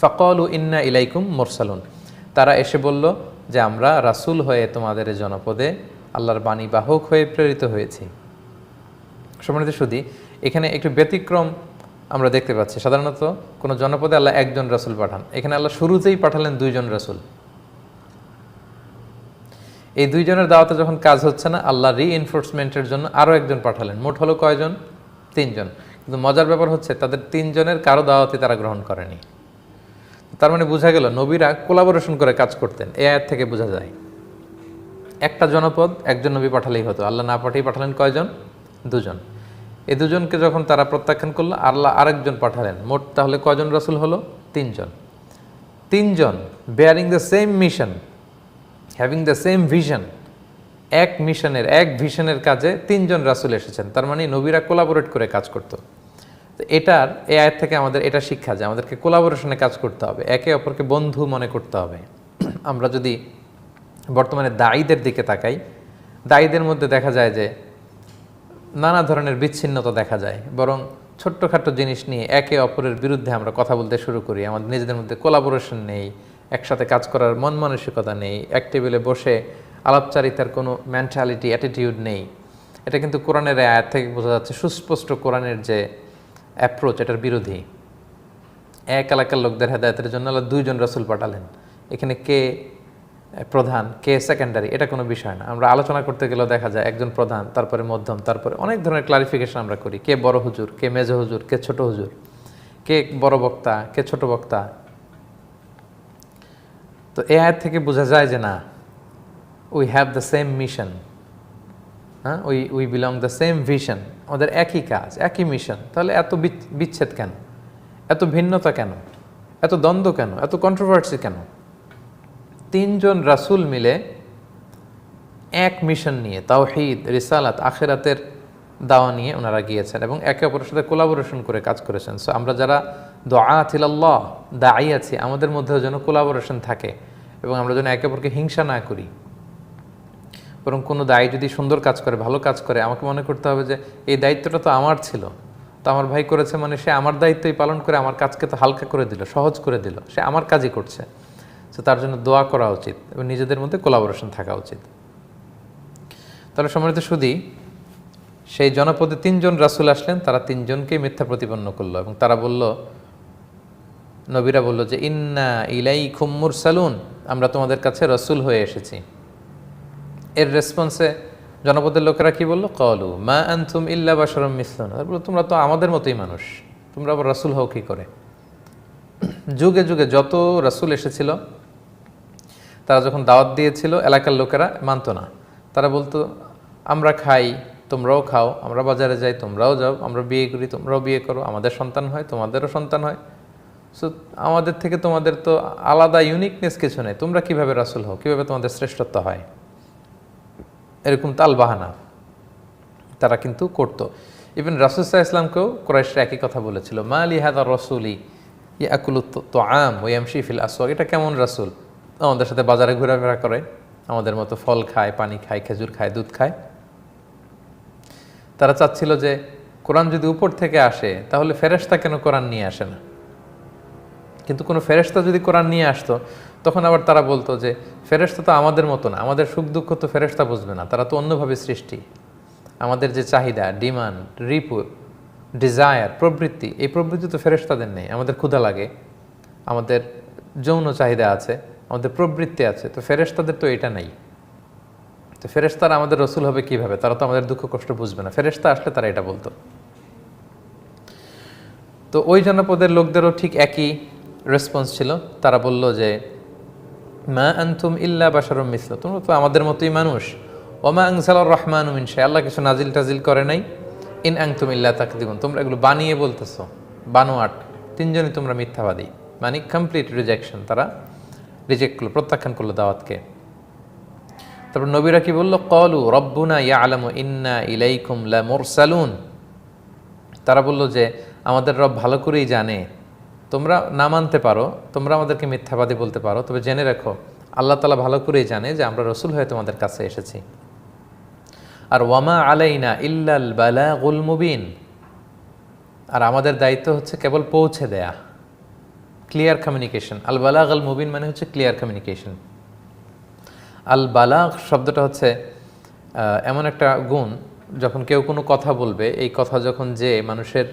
S1: ফাকালু ইন্না ইলাইকুম মুরসালুন, তারা এসে বলল যে আমরা রাসূল হয়ে তোমাদের জনপদে আল্লাহর বাণীবাহক হয়ে প্রেরিত হয়েছি। সম্মানিত সুধী, এখানে একটু ব্যতিক্রম আমরা দেখতে পাচ্ছি। সাধারণত কোনো জনপদে আল্লাহ 1 জন রাসূল পাঠান, এখানে আল্লাহ শুরুতেই পাঠালেন 2 জন রাসূল। এই 2 জনের দাওয়াতে যখন কাজ হচ্ছে না, আল্লাহ রিএনফোর্সমেন্টের জন্য আরও 1 জন পাঠালেন। মোট হলো কয়জন? 3 জন। কিন্তু মজার ব্যাপার হচ্ছে তাদের 3 জনের কারো দাওয়াতে তারা গ্রহণ করেনি। তার মানে বোঝা গেল নবীরা কোলাবোরেশন করে কাজ করতেন। এই আয়াত থেকে বোঝা যায় একটা জনপদ 1 জন নবী পাঠালেই হতো, আল্লাহ না পাঠিয়ে পাঠালেন কয়জন? 2 জন। এই 2 জনকে যখন তারা প্রত্যাখ্যান করলো, আল্লাহ আরেকজন পাঠালেন। মোট তাহলে কয়জন রাসূল হলো? 3 জন। 3 জন bearing the same mission, having the same vision. এক মিশনের, এক ভিশনের কাজে 3 জন রাসূল এসেছেন। তার মানে নবীরা কোলাবোরেট করে কাজ করতো। তো এটার এই আয়াত থেকে আমাদের এটা শিক্ষা যে আমাদেরকে কোলাবোরেশনে কাজ করতে হবে, একে অপরকে বন্ধু মনে করতে হবে। আমরা যদি বর্তমানে দায়ীদের দিকে তাকাই, দায়ীদের মধ্যে দেখা যায় যে নানা ধরনের বিচ্ছিন্নতা দেখা যায়, বরং ছোট্টখাটো জিনিস নিয়ে একে অপরের বিরুদ্ধে আমরা কথা বলতে শুরু করি। আমাদের নিজেদের মধ্যে কোলাবোরেশন নেই, একসাথে কাজ করার মন মানসিকতা নেই, এক টেবিলে বসে আলাপচারিতার কোনো মেন্টালিটি, অ্যাটিটিউড নেই। এটা কিন্তু কোরআনের আয়াত থেকে বোঝা যাচ্ছে, সুস্পষ্ট কোরআনের যে অ্যাপ্রোচ এটার বিরোধী। এক এলাকার লোকদের হেদায়েতের জন্য আল্লাহ 2 জন রাসূল পাঠালেন। এখানে কে প্রধান, কে সেকেন্ডারি, এটা কোনো বিষয় না। আমরা আলোচনা করতে গেলেও দেখা যায় একজন প্রধান, তারপরে মধ্যম, তারপরে অনেক ধরনের ক্লারিফিকেশন আমরা করি। কে বড় হুজুর, কে মেজো হুজুর, কে ছোট হুজুর, কে বড় বক্তা, কে ছোট বক্তা। তো এই আয়াত থেকে বোঝা যায় যে না, we have the same mission, হ্যাঁ, we belong the same vision. আমাদের একই কাজ, একই মিশন। তাহলে এত বিচ্ছেদ কেন, এত ভিন্নতা কেন, এত দ্বন্দ্ব কেন, এত কন্ট্রোভার্সি কেন? তিনজন রাসূল মিলে এক মিশন নিয়ে তাওহীদ, রিসালাত, আখিরাতের দাওয়া নিয়ে ওনারা গিয়েছেন এবং একে অপরের সাথে কোলাবোরেশন করে কাজ করেছেন। সো আমরা যারা দুআত ইলাল্লাহ, দাঈ আছি, আমাদের মধ্যেও যেন কোলাবোরেশন থাকে এবং আমরা যেন একে অপরকে হিংসা না করি। বরং কোনো দায়ী যদি সুন্দর কাজ করে, ভালো কাজ করে, আমাকে মনে করতে হবে যে এই দায়িত্বটা তো আমার ছিল, তো আমার ভাই করেছে মানে সে আমার দায়িত্বই পালন করে আমার কাজকে তো হালকা করে দিল, সহজ করে দিল, সে আমার কাজই করছে। তো তার জন্য দোয়া করা উচিত এবং নিজেদের মধ্যে কোলাবোরেশন থাকা উচিত। তাহলে সম্মানিত সুধী, সেই জনপদে তিনজন রাসূল আসলেন, তারা তিনজনকেই মিথ্যা প্রতিপন্ন করলো এবং তারা বলল, নবীরা বলল যে ইন্না ইলাইকুম মুরসালুন, আমরা তোমাদের কাছে রাসূল হয়ে এসেছি। এর রেসপন্সে জনপদের লোকেরা কি বলল? ক্বালু মা আনতুম ইল্লা বাশারুম মিসলুনা, তোমরা তো আমাদের মতোই মানুষ, তোমরা আবার রাসূল হও কি করে? যুগে যুগে যত রাসূল এসেছিল তারা যখন দাওয়াত দিয়েছিল এলাকার লোকেরা মানত না। তারা বলতো আমরা খাই, তোমরাও খাও, আমরা বাজারে যাই, তোমরাও যাও, আমরা বিয়ে করি, তোমরাও বিয়ে করো, আমাদের সন্তান হয়, তোমাদেরও সন্তান হয়। সো আমাদের থেকে তোমাদের তো আলাদা ইউনিকনেস কিছু নেই, তোমরা কিভাবে রাসূল হও, কিভাবে তোমাদের শ্রেষ্ঠত্ব হয়? এরকম তালবাহানা তারা কিন্তু করতো। ইভেন রাসূল সাল্লাল্লাহু আলাইহি ওয়াসাল্লামকেও কুরাইশরা একই কথা বলেছিল, মা লি হাযা রাসূলি ইয়াকুলু তুআম ওয়া ইয়ামশি ফিল আসওয়াক, এটা কেমন রাসূল, আমাদের সাথে বাজারে ঘোরাফেরা করে, আমাদের মতো ফল খায়, পানি খায়, খেজুর খায়, দুধ খায়। তারা চাচ্ছিল যে কোরআন যদি উপর থেকে আসে তাহলে ফেরেশতা কেন কোরআন নিয়ে আসে না? কিন্তু কোনো ফেরেশতা যদি কোরআন নিয়ে আসতো তখন আবার তারা বলতো যে ফেরেশতা তো আমাদের মতো না, আমাদের সুখ দুঃখ তো ফেরেশতা বুঝবে না, তারা তো অন্যভাবে সৃষ্টি, আমাদের যে চাহিদা, ডিমান্ড, রিপু, ডিজায়ার, প্রবৃত্তি, এই প্রবৃত্তি তো ফেরেশতাদের নেই। আমাদের ক্ষুধা লাগে, আমাদের যৌন চাহিদা আছে, আমাদের প্রবৃত্তি আছে, তো ফেরেশতাদের তো এটা নেই। তো ফেরেশতারা আমাদের রসুল হবে কিভাবে? তারা তো আমাদের দুঃখ কষ্ট বুঝবে না, ফেরেশতা আসলে তারা এটা বলতো। তো ওই জনপদের লোকদেরও ঠিক একই রেসপন্স ছিল। তারা বলল যে মা আনতুম ইল্লা বাশারুম মিসলুনা, তোমরা তো আমাদের মতোই মানুষ। ওমা আনজালার রহমানু মিন শাই, আল্লাহ কিছু নাজিল টাজিল করে নাই। ইন আনতুম ইল্লা তাকদিবুন, তোমরা এগুলো বানিয়ে বলতেছো, বানোয়াট, তিনজনই তোমরা মিথ্যাবাদী, মানে কমপ্লিট রিজেকশন। তারা রিজেক্ট করলো, প্রত্যাখ্যান করলো দাওয়াতকে। তারপর নবীরা কি বলল? ক্বালু রব্বুনা ইয়ালামু ইন্না ইলাইকুম লামুরসালুন, তারা বলল যে আমাদের রব ভালো করেই জানে, তোমরা না মানতে পারো, তোমরা আমাদেরকে মিথ্যাবাদী বলতে পারো, তবে জেনে রাখো আল্লাহ তাআলা ভালো করেই জানে যে আমরা রসুল হয়ে তোমাদের কাছে এসেছি। আর ওয়ামা আলাইনা ইল্লাল বালাগুল মুবিন, আর আমাদের দায়িত্ব হচ্ছে কেবল পৌঁছে দেয়া, ক্লিয়ার কমিউনিকেশন। আল বালাগ আল মুবিন মানে হচ্ছে ক্লিয়ার কমিউনিকেশন। আল বালাগ শব্দটা হচ্ছে এমন একটা গুণ, যখন কেউ কোনো কথা বলবে, এই কথা যখন যে মানুষের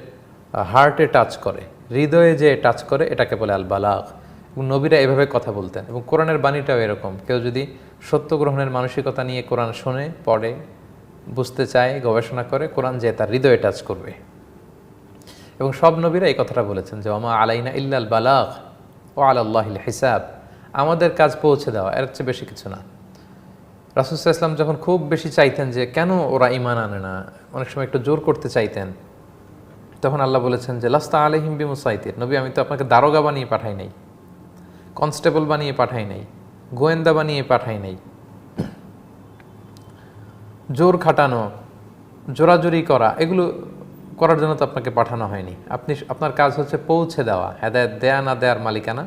S1: হার্টে টাচ করে, হৃদয়ে যে টাচ করে, এটাকে বলে আল বালাগ। এবং নবীরা এভাবে কথা বলতেন এবং কোরআনের বাণীটাও এরকম। কেউ যদি সত্য গ্রহণের মানসিকতা নিয়ে কোরআন শোনে, পড়ে, বুঝতে চায়, গবেষণা করে, কোরআন যে তার হৃদয়ে টাচ করবে। এবং সব নবীরা এই কথাটা বলেছেন যে ওমা আলাইনা ইল্লাল বালাগ ও আলাল্লাহিল হিসাব, আমাদের কাজ পৌঁছে দেওয়া, এর চেয়ে বেশি কিছু না। রাসূল সাল্লাল্লাহু আলাইহি ওয়াসাল্লাম যখন খুব বেশি চাইতেন যে কেন ওরা ঈমান আনে না, অনেক সময় একটু জোর করতে চাইতেন, তখন আল্লাহ বলেছেন যে লাস্তা আলাইহিম বিমুসাইতির, নবী আমি তো আপনাকে দারোগা বানিয়ে পাঠাই নাই, কনস্টেবল বানিয়ে পাঠাই নাই, গোয়েন্দা বানিয়ে পাঠাই নাই। জোর খাটানো, জোরাজুরি করা, এগুলো করার জন্য তো আপনাকে পাঠানো হয়নি। আপনার কাজ হচ্ছে পৌঁছে দেওয়া। হেদায়েত দেয়া না দেওয়ার মালিকানা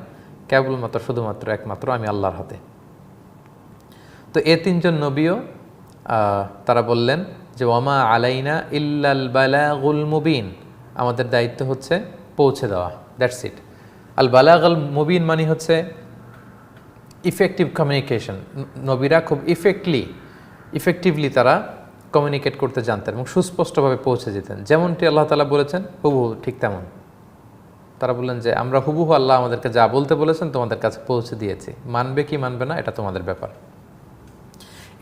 S1: কেবলমাত্র শুধুমাত্র একমাত্র আমি আল্লাহর হাতে। তো এ তিনজন নবীও তারা বললেন যে ওয়ামা আলাইনা ইল্লাল বালাগুল মুবিন, আমাদের দায়িত্ব হচ্ছে পৌঁছে দেওয়া, দ্যাটস ইট। আল বালাগুল মুবিন মানে হচ্ছে ইফেক্টিভ কমিউনিকেশন। নবীরা খুব ইফেক্টিভলি তারা কমিউনিকেট করতে জানতেন এবং সুস্পষ্টভাবে পৌঁছে যেতেন। যেমনটি আল্লাহ তাআলা বলেছেন হুবহু ঠিক তেমন। তারা বললেন যে আমরা হুবহু আল্লাহ আমাদেরকে যা বলতে বলেছেন তোমাদের কাছে পৌঁছে দিয়েছি, মানবে কি মানবে না এটা তোমাদের ব্যাপার।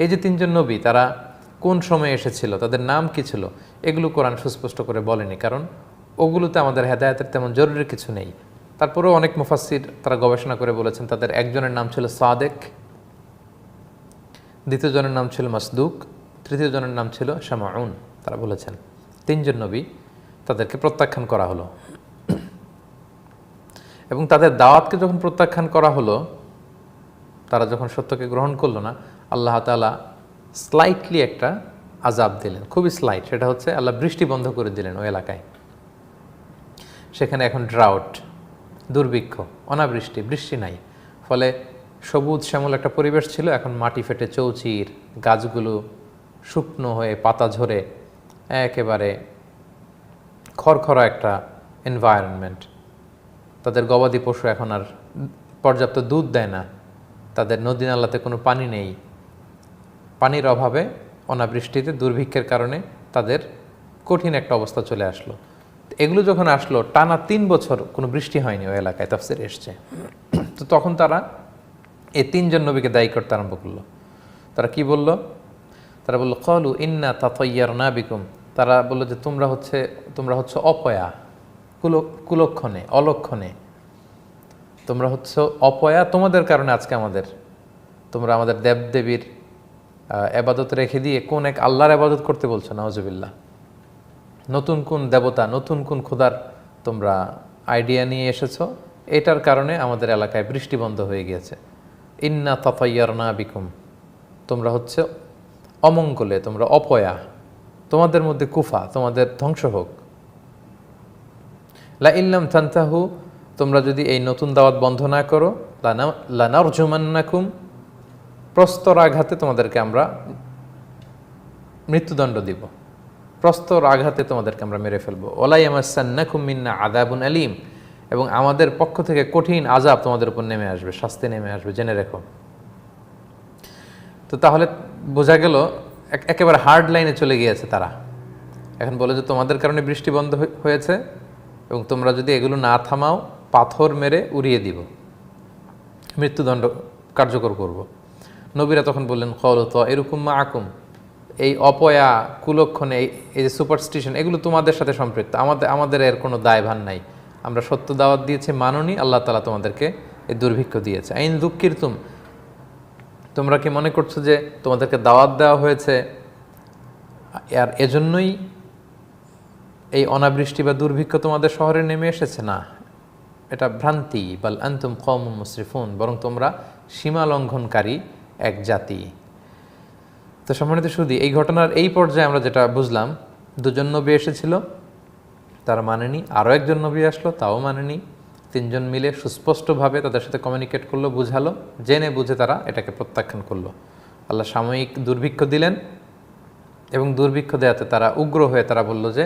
S1: এই যে তিনজন নবী, তারা কোন সময়ে এসেছিল, তাদের নাম কি ছিল, এগুলো কোরআন সুস্পষ্ট করে বলেনি, কারণ ওগুলোতে আমাদের হেদায়েতের তেমন জরুরি কিছু নেই। তারপরেও অনেক মুফাসসির তারা গবেষণা করে বলেছেন তাদের একজনের নাম ছিল সাদেক, দ্বিতীয় জনের নাম ছিল মাসদুক, তৃতীয় জনের নাম ছিল শামাউন। তারা বলেছেন তিনজন নবী, তাদেরকে প্রত্যাখ্যান করা হলো। এবং তাদের দাওয়াতকে যখন প্রত্যাখ্যান করা হলো
S2: তারা যখন সত্যকে গ্রহণ করলো না, আল্লাহ তাআলা স্লাইটলি একটা আযাব দিলেন, খুবই স্লাইট। সেটা হচ্ছে আল্লাহ বৃষ্টি বন্ধ করে দিলেন ওই এলাকায়। সেখানে এখন ড্রাউট, দুর্ভিক্ষ, অনাবৃষ্টি, বৃষ্টি নাই। ফলে সবুজ শ্যামল একটা পরিবেশ ছিল, এখন মাটি ফেটে চৌচির, গাছগুলো শুকনো হয়ে পাতা ঝরে একেবারে খড়খড়া একটা এনভায়রনমেন্ট। তাদের গবাদি পশু এখন আর পর্যাপ্ত দুধ দেয় না, তাদের নদী নালাতে কোনো পানি নেই, পানির অভাবে, অনাবৃষ্টিতে, দুর্ভিক্ষের কারণে তাদের কঠিন একটা অবস্থা চলে আসলো। এগুলো যখন আসলো, টানা 3 বছর কোনো বৃষ্টি হয়নি ওই এলাকায়, তাফসীরে এসছে। তো তখন তারা এই 3 জন নবীকে দায়ী করতে আরম্ভ করলো। তারা কি বলল? তারা বলল, ক্বালু ইন্না তাতায়্যারনা বিকুম। তারা বলল যে তোমরা হচ্ছে অপয়া, কুলক্ষণে, অলক্ষণে, তোমরা হচ্ছে অপয়া, তোমাদের কারণে আজকে তোমরা আমাদের দেবদেবীর এবাদত রেখে দিয়ে কোন এক আল্লাহর এবাদত করতে বলছো, নাউজুবিল্লাহ। নতুন কোন দেবতা, নতুন কোন খোদার তোমরা আইডিয়া নিয়ে এসেছো, এটার কারণে আমাদের এলাকায় বৃষ্টি বন্ধ হয়ে গিয়েছে। ইন্না তাতায়্যারনা বিকুম, তোমরা হচ্ছে অমঙ্গলে, তোমরা অপয়া, তোমাদের মধ্যে কুফা, তোমাদের ধ্বংস হোক। লা ইল্লাম তানতাহু, তোমরা যদি এই নতুন দাওয়াত বন্ধ না করো, লানারজুমান্নাকুম, প্রস্তর আঘাতে তোমাদেরকে আমরা মৃত্যুদণ্ড দিব, প্রস্তর আঘাতে তোমাদেরকে আমরা মেরে ফেলবো। ওলা ইয়ামাসসান্নাকুম মিন্না আযাবুন আলীম, এবং আমাদের পক্ষ থেকে কঠিন আযাব তোমাদের উপর নেমে আসবে, শাস্তি নেমে আসবে, জেনে রেখো। তো তাহলে বোঝা গেল একেবারে হার্ড লাইনে চলে গিয়েছে তারা। এখন বলে যে তোমাদের কারণে বৃষ্টি বন্ধ হয়েছে, এবং তোমরা যদি এগুলো না থামাও, পাথর মেরে উড়িয়ে দিব, মৃত্যুদণ্ড কার্যকর করব। নবীরা তখন বললেন, ক্বালু তায়্যিরুকুম মাআকুম, এই অপয়া, কুলক্ষণে, এই যে সুপারস্টিশন, এগুলো তোমাদের সাথে সম্পৃক্ত, আমাদের এর কোনো দায়ভার নাই। আমরা সত্য দাওয়াত দিয়েছি, মাননি, আল্লাহ তাআলা তোমাদেরকে এই দুর্ভিক্ষ দিয়েছে। আইন যুক্কিরতুম, তোমরা কি মনে করছো যে তোমাদেরকে দাওয়াত দেওয়া হয়েছে আর এজন্যই এই অনাবৃষ্টি বা দুর্ভিক্ষ তোমাদের শহরে নেমে এসেছে? না, এটা ভ্রান্তি। বাল আনতুম কওমুম মুসরিফুন, বরং তোমরা সীমা লঙ্ঘনকারী এক জাতি। তো সম্মানিত সুধী, এই ঘটনার এই পর্যায়ে আমরা যেটা বুঝলাম, 2 জন নবী এসেছিল, তারা মানেনি। আরও একজন নবী আসলো, তাও মানেনি। 3 জন মিলে সুস্পষ্টভাবে তাদের সাথে কমিউনিকেট করলো, বুঝালো, জেনে বুঝে তারা এটাকে প্রত্যাখ্যান করলো। আল্লাহ সাময়িক দুর্ভিক্ষ দিলেন, এবং দুর্ভিক্ষ দেওয়াতে তারা উগ্র হয়ে তারা বলল যে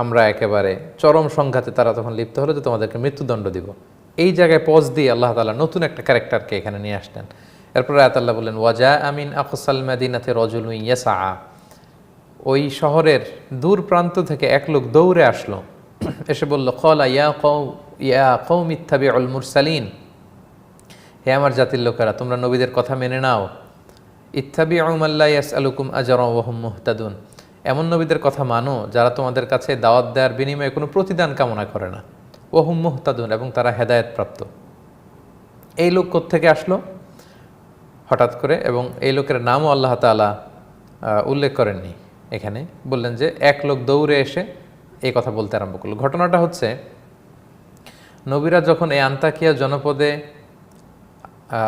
S2: আমরা একেবারে চরম সংঘাতে তারা তখন লিপ্ত হলো যে তোমাদেরকে মৃত্যুদণ্ড দিব। এই জায়গায় পজ দিয়ে আল্লাহ তাআলা নতুন একটা ক্যারেক্টারকে এখানে নিয়ে আসলেন। এরপর আয়াত আল্লাহ বললেন, ওয়াজা আমিন আকসাল মাদিনাতে রাজুলুন ইয়াসআ, ওই শহরের দূর প্রান্ত থেকে এক লোক দৌড়ে আসলো, এসে বলল, ক্বালা ইয়া কওমি ইত্তাবিউল মুরসালিন, হে আমার জাতির লোকেরা, তোমরা নবীদের কথা মেনে নাও। ইত্তাবিউ মান লা ইয়াসআলুকুম আজরা ওয়া হুম মুহতাদুন, এমন নবীদের কথা মানো যারা তোমাদের কাছে দাওয়াত দেওয়ার বিনিময়ে কোনো প্রতিদান কামনা করে না। ওয়া হুম মুহতাদুন, এবং তারা হেদায়েতপ্রাপ্ত। এই লোক কোত্থেকে আসলো হঠাৎ করে, এবং এই লোকের নামও আল্লাহ তাআলা উল্লেখ করেননি এখানে। বললেন যে এক লোক দৌড়ে এসে এই কথা বলতে আরম্ভ করলো। ঘটনাটা হচ্ছে, নবীরা যখন এই আন্তাকিয়া জনপদে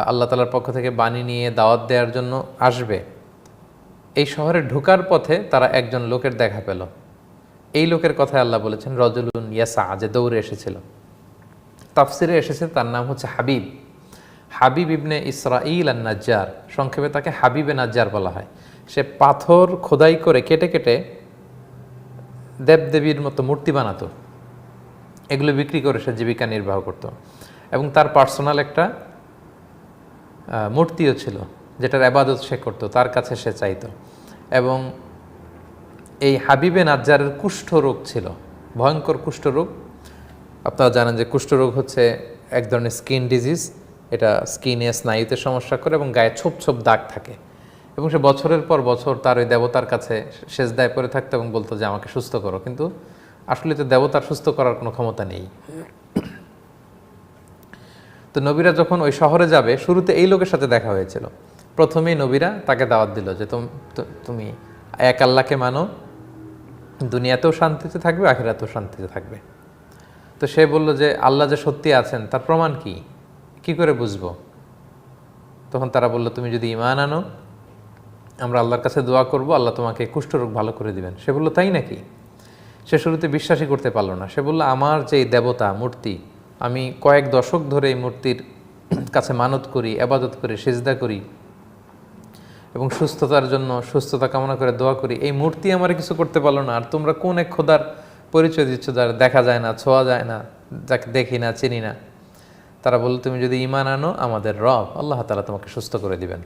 S2: আল্লাহ তাআলার পক্ষ থেকে বাণী নিয়ে দাওয়াত দেওয়ার জন্য আসবে, এই শহরে ঢোকার পথে তারা একজন লোকের দেখা পেল। এই লোকের কথায় আল্লাহ বলেছেন রজুলুন ইয়াসা, যে দৌড়ে এসেছিল। তাফসিরে এসেছে তার নাম হচ্ছে হাবিব, হাবিব ইবনে ইসরাঈল আন-নাজ্জার, সংক্ষেপে তাকে হাবিবে নাজ্জার বলা হয়। সে পাথর খোদাই করে কেটে কেটে দেবদেবীর মতো মূর্তি বানাতো, এগুলো বিক্রি করে সে জীবিকা নির্বাহ করত। এবং তার পার্সোনাল একটা মূর্তিও ছিল, যেটার ইবাদত সে করত, তার কাছে সে চাইতো। এবং এই হাবিবে নাজ্জারের কুষ্ঠরোগ ছিল, ভয়ঙ্কর কুষ্ঠরোগ। আপনারা জানেন যে কুষ্ঠরোগ হচ্ছে এক ধরনের স্কিন ডিজিজ, এটা স্কিনে, স্নায়ুতে সমস্যা করে, এবং গায়ে ছোপ ছোপ দাগ থাকে। এবং সে বছরের পর বছর তার ওই দেবতার কাছে সেজদায় পড়ে থাকতো এবং বলতো যে আমাকে সুস্থ করো, কিন্তু আসলে তো দেবতার সুস্থ করার কোনো ক্ষমতা নেই। তো নবীরা যখন ওই শহরে যাবে, শুরুতে এই লোকের সাথে দেখা হয়েছিল। প্রথমেই নবীরা তাকে দাওয়াত দিল যে তুমি এক আল্লাহকে মানো, দুনিয়াতেও শান্তিতে থাকবে, আখিরাতেও শান্তিতে থাকবে। তো সে বলল যে আল্লাহ যে সত্যি আছেন তার প্রমাণ কি করে বুঝবো? তখন তারা বলল, তুমি যদি ঈমান আনো আমরা আল্লাহর কাছে দোয়া করব, আল্লাহ তোমাকে কুষ্ঠরোগ ভালো করে দিবেন। সে বলল, তাই নাকি? সে শুরুতে বিশ্বাসই করতে পারলো না। সে বলল, আমার যে দেবতা মূর্তি, আমি কয়েক দশক ধরে এই মূর্তির কাছে মানত করি, আবাদত করি, সিজদা করি এবং সুস্থতার জন্য সুস্থতা কামনা করে দোয়া করি, এই মূর্তি আমার কিছু করতে পারলো না, আর তোমরা কোন এক খোদার পরিচয় দিচ্ছ যার দেখা যায় না, ছোঁয়া যায় না, যাকে দেখি না, চিনি না। তারা বলল, তুমি যদি ঈমান আনো আমাদের রব আল্লাহ তাআলা তোমাকে সুস্থ করে দিবেন।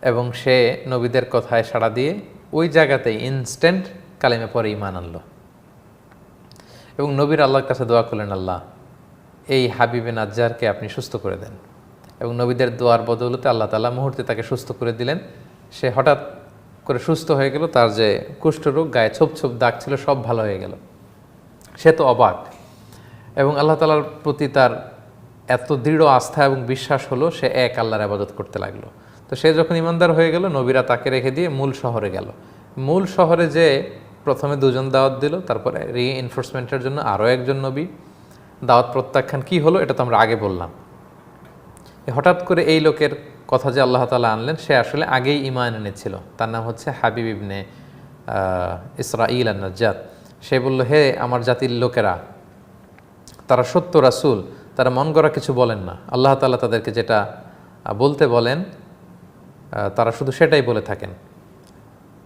S2: এবং সে নবীদের কথায় সাড়া দিয়ে ওই জায়গাতেই ইনস্ট্যান্ট কালেমে পরে ঈমান আনলো এবং নবীর আল্লাহর কাছে দোয়া করলেন, আল্লাহ এই হাবিবে নাজ্জারকে আপনি সুস্থ করে দেন। এবং নবীদের দোয়ার বদৌলতে আল্লাহ তাআলা মুহূর্তে তাকে সুস্থ করে দিলেন। সে হঠাৎ করে সুস্থ হয়ে গেল, তার যে কুষ্ঠরোগ, গায়ে ছোপ ছোপ দাগ ছিল, সব ভালো হয়ে গেল। সে তো অবাক এবং আল্লাহ তাআলার প্রতি তার এত দৃঢ় আস্থা এবং বিশ্বাস হলো, সে এক আল্লাহর ইবাদত করতে লাগলো। তো সে যখন ইমানদার হয়ে গেল, নবীরা তাকে রেখে দিয়ে মূল শহরে গেল। মূল শহরে যে প্রথমে দুজন দাওয়াত দিল, তারপরে রিএনফোর্সমেন্টের জন্য আরও একজন নবী। দাওয়াত প্রত্যাখ্যান কি হলো এটা তো আমরা আগে বললাম। হঠাৎ করে এই লোকের কথা যে আল্লাহ তাআলা আনলেন, সে আসলে আগেই ঈমান এনেছিল। তার নাম হচ্ছে হাবিব ইবনে ইসরাঈল আন-নাজ্জার। সে বলল, হে আমার জাতির লোকেরা, তারা সত্য রাসূল, তারা মন গড়া কিছু বলেন না। আল্লাহ তাআলা তাদেরকে যেটা বলতে বলেন তারা শুধু সেটাই বলে থাকেন।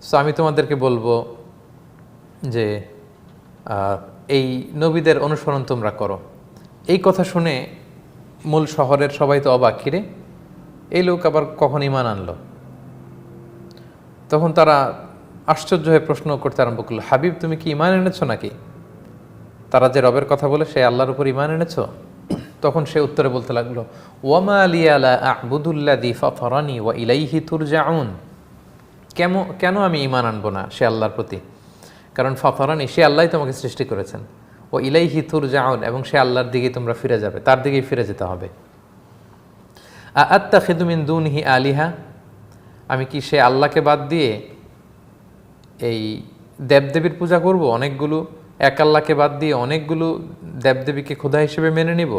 S2: সো আমি তোমাদেরকে বলবো যে এই নবীদের অনুসরণ তোমরা করো। এই কথা শুনে মূল শহরের সবাই তো অবাক, কিরে এই লোক আবার কখন ঈমান আনলো? তখন তারা আশ্চর্য হয়ে প্রশ্ন করতে আরম্ভ করলো, হাবিব তুমি কি ঈমান এনেছো নাকি? তারা যে রবের কথা বলে সে আল্লাহর উপর ঈমান এনেছো? তখন সে উত্তরে বলতে লাগলো, ওয়ামা লিয়া লা আ'বুদুল্লাযী ফাতারানি ওয়া ইলাইহি তুরজাউন। কেন আমি ঈমান আনবো না সে আল্লাহর প্রতি? কারণ ফাতারানি, সে আল্লাহই তোমাকে সৃষ্টি করেছেন, ও ইলাইহি তুরজাউন, এবং সে আল্লাহর দিকেই তোমরা ফিরে যাবে, তার দিকেই ফিরে যেতে হবে। আত্তাখিযু মিন দুনিহি আলিহা, আমি কি সে আল্লাহকে বাদ দিয়ে এই দেবদেবীর পূজা করব? অনেকগুলো, এক আল্লাহকে বাদ দিয়ে অনেকগুলো দেবদেবীকে খোদা হিসেবে মেনে নিব?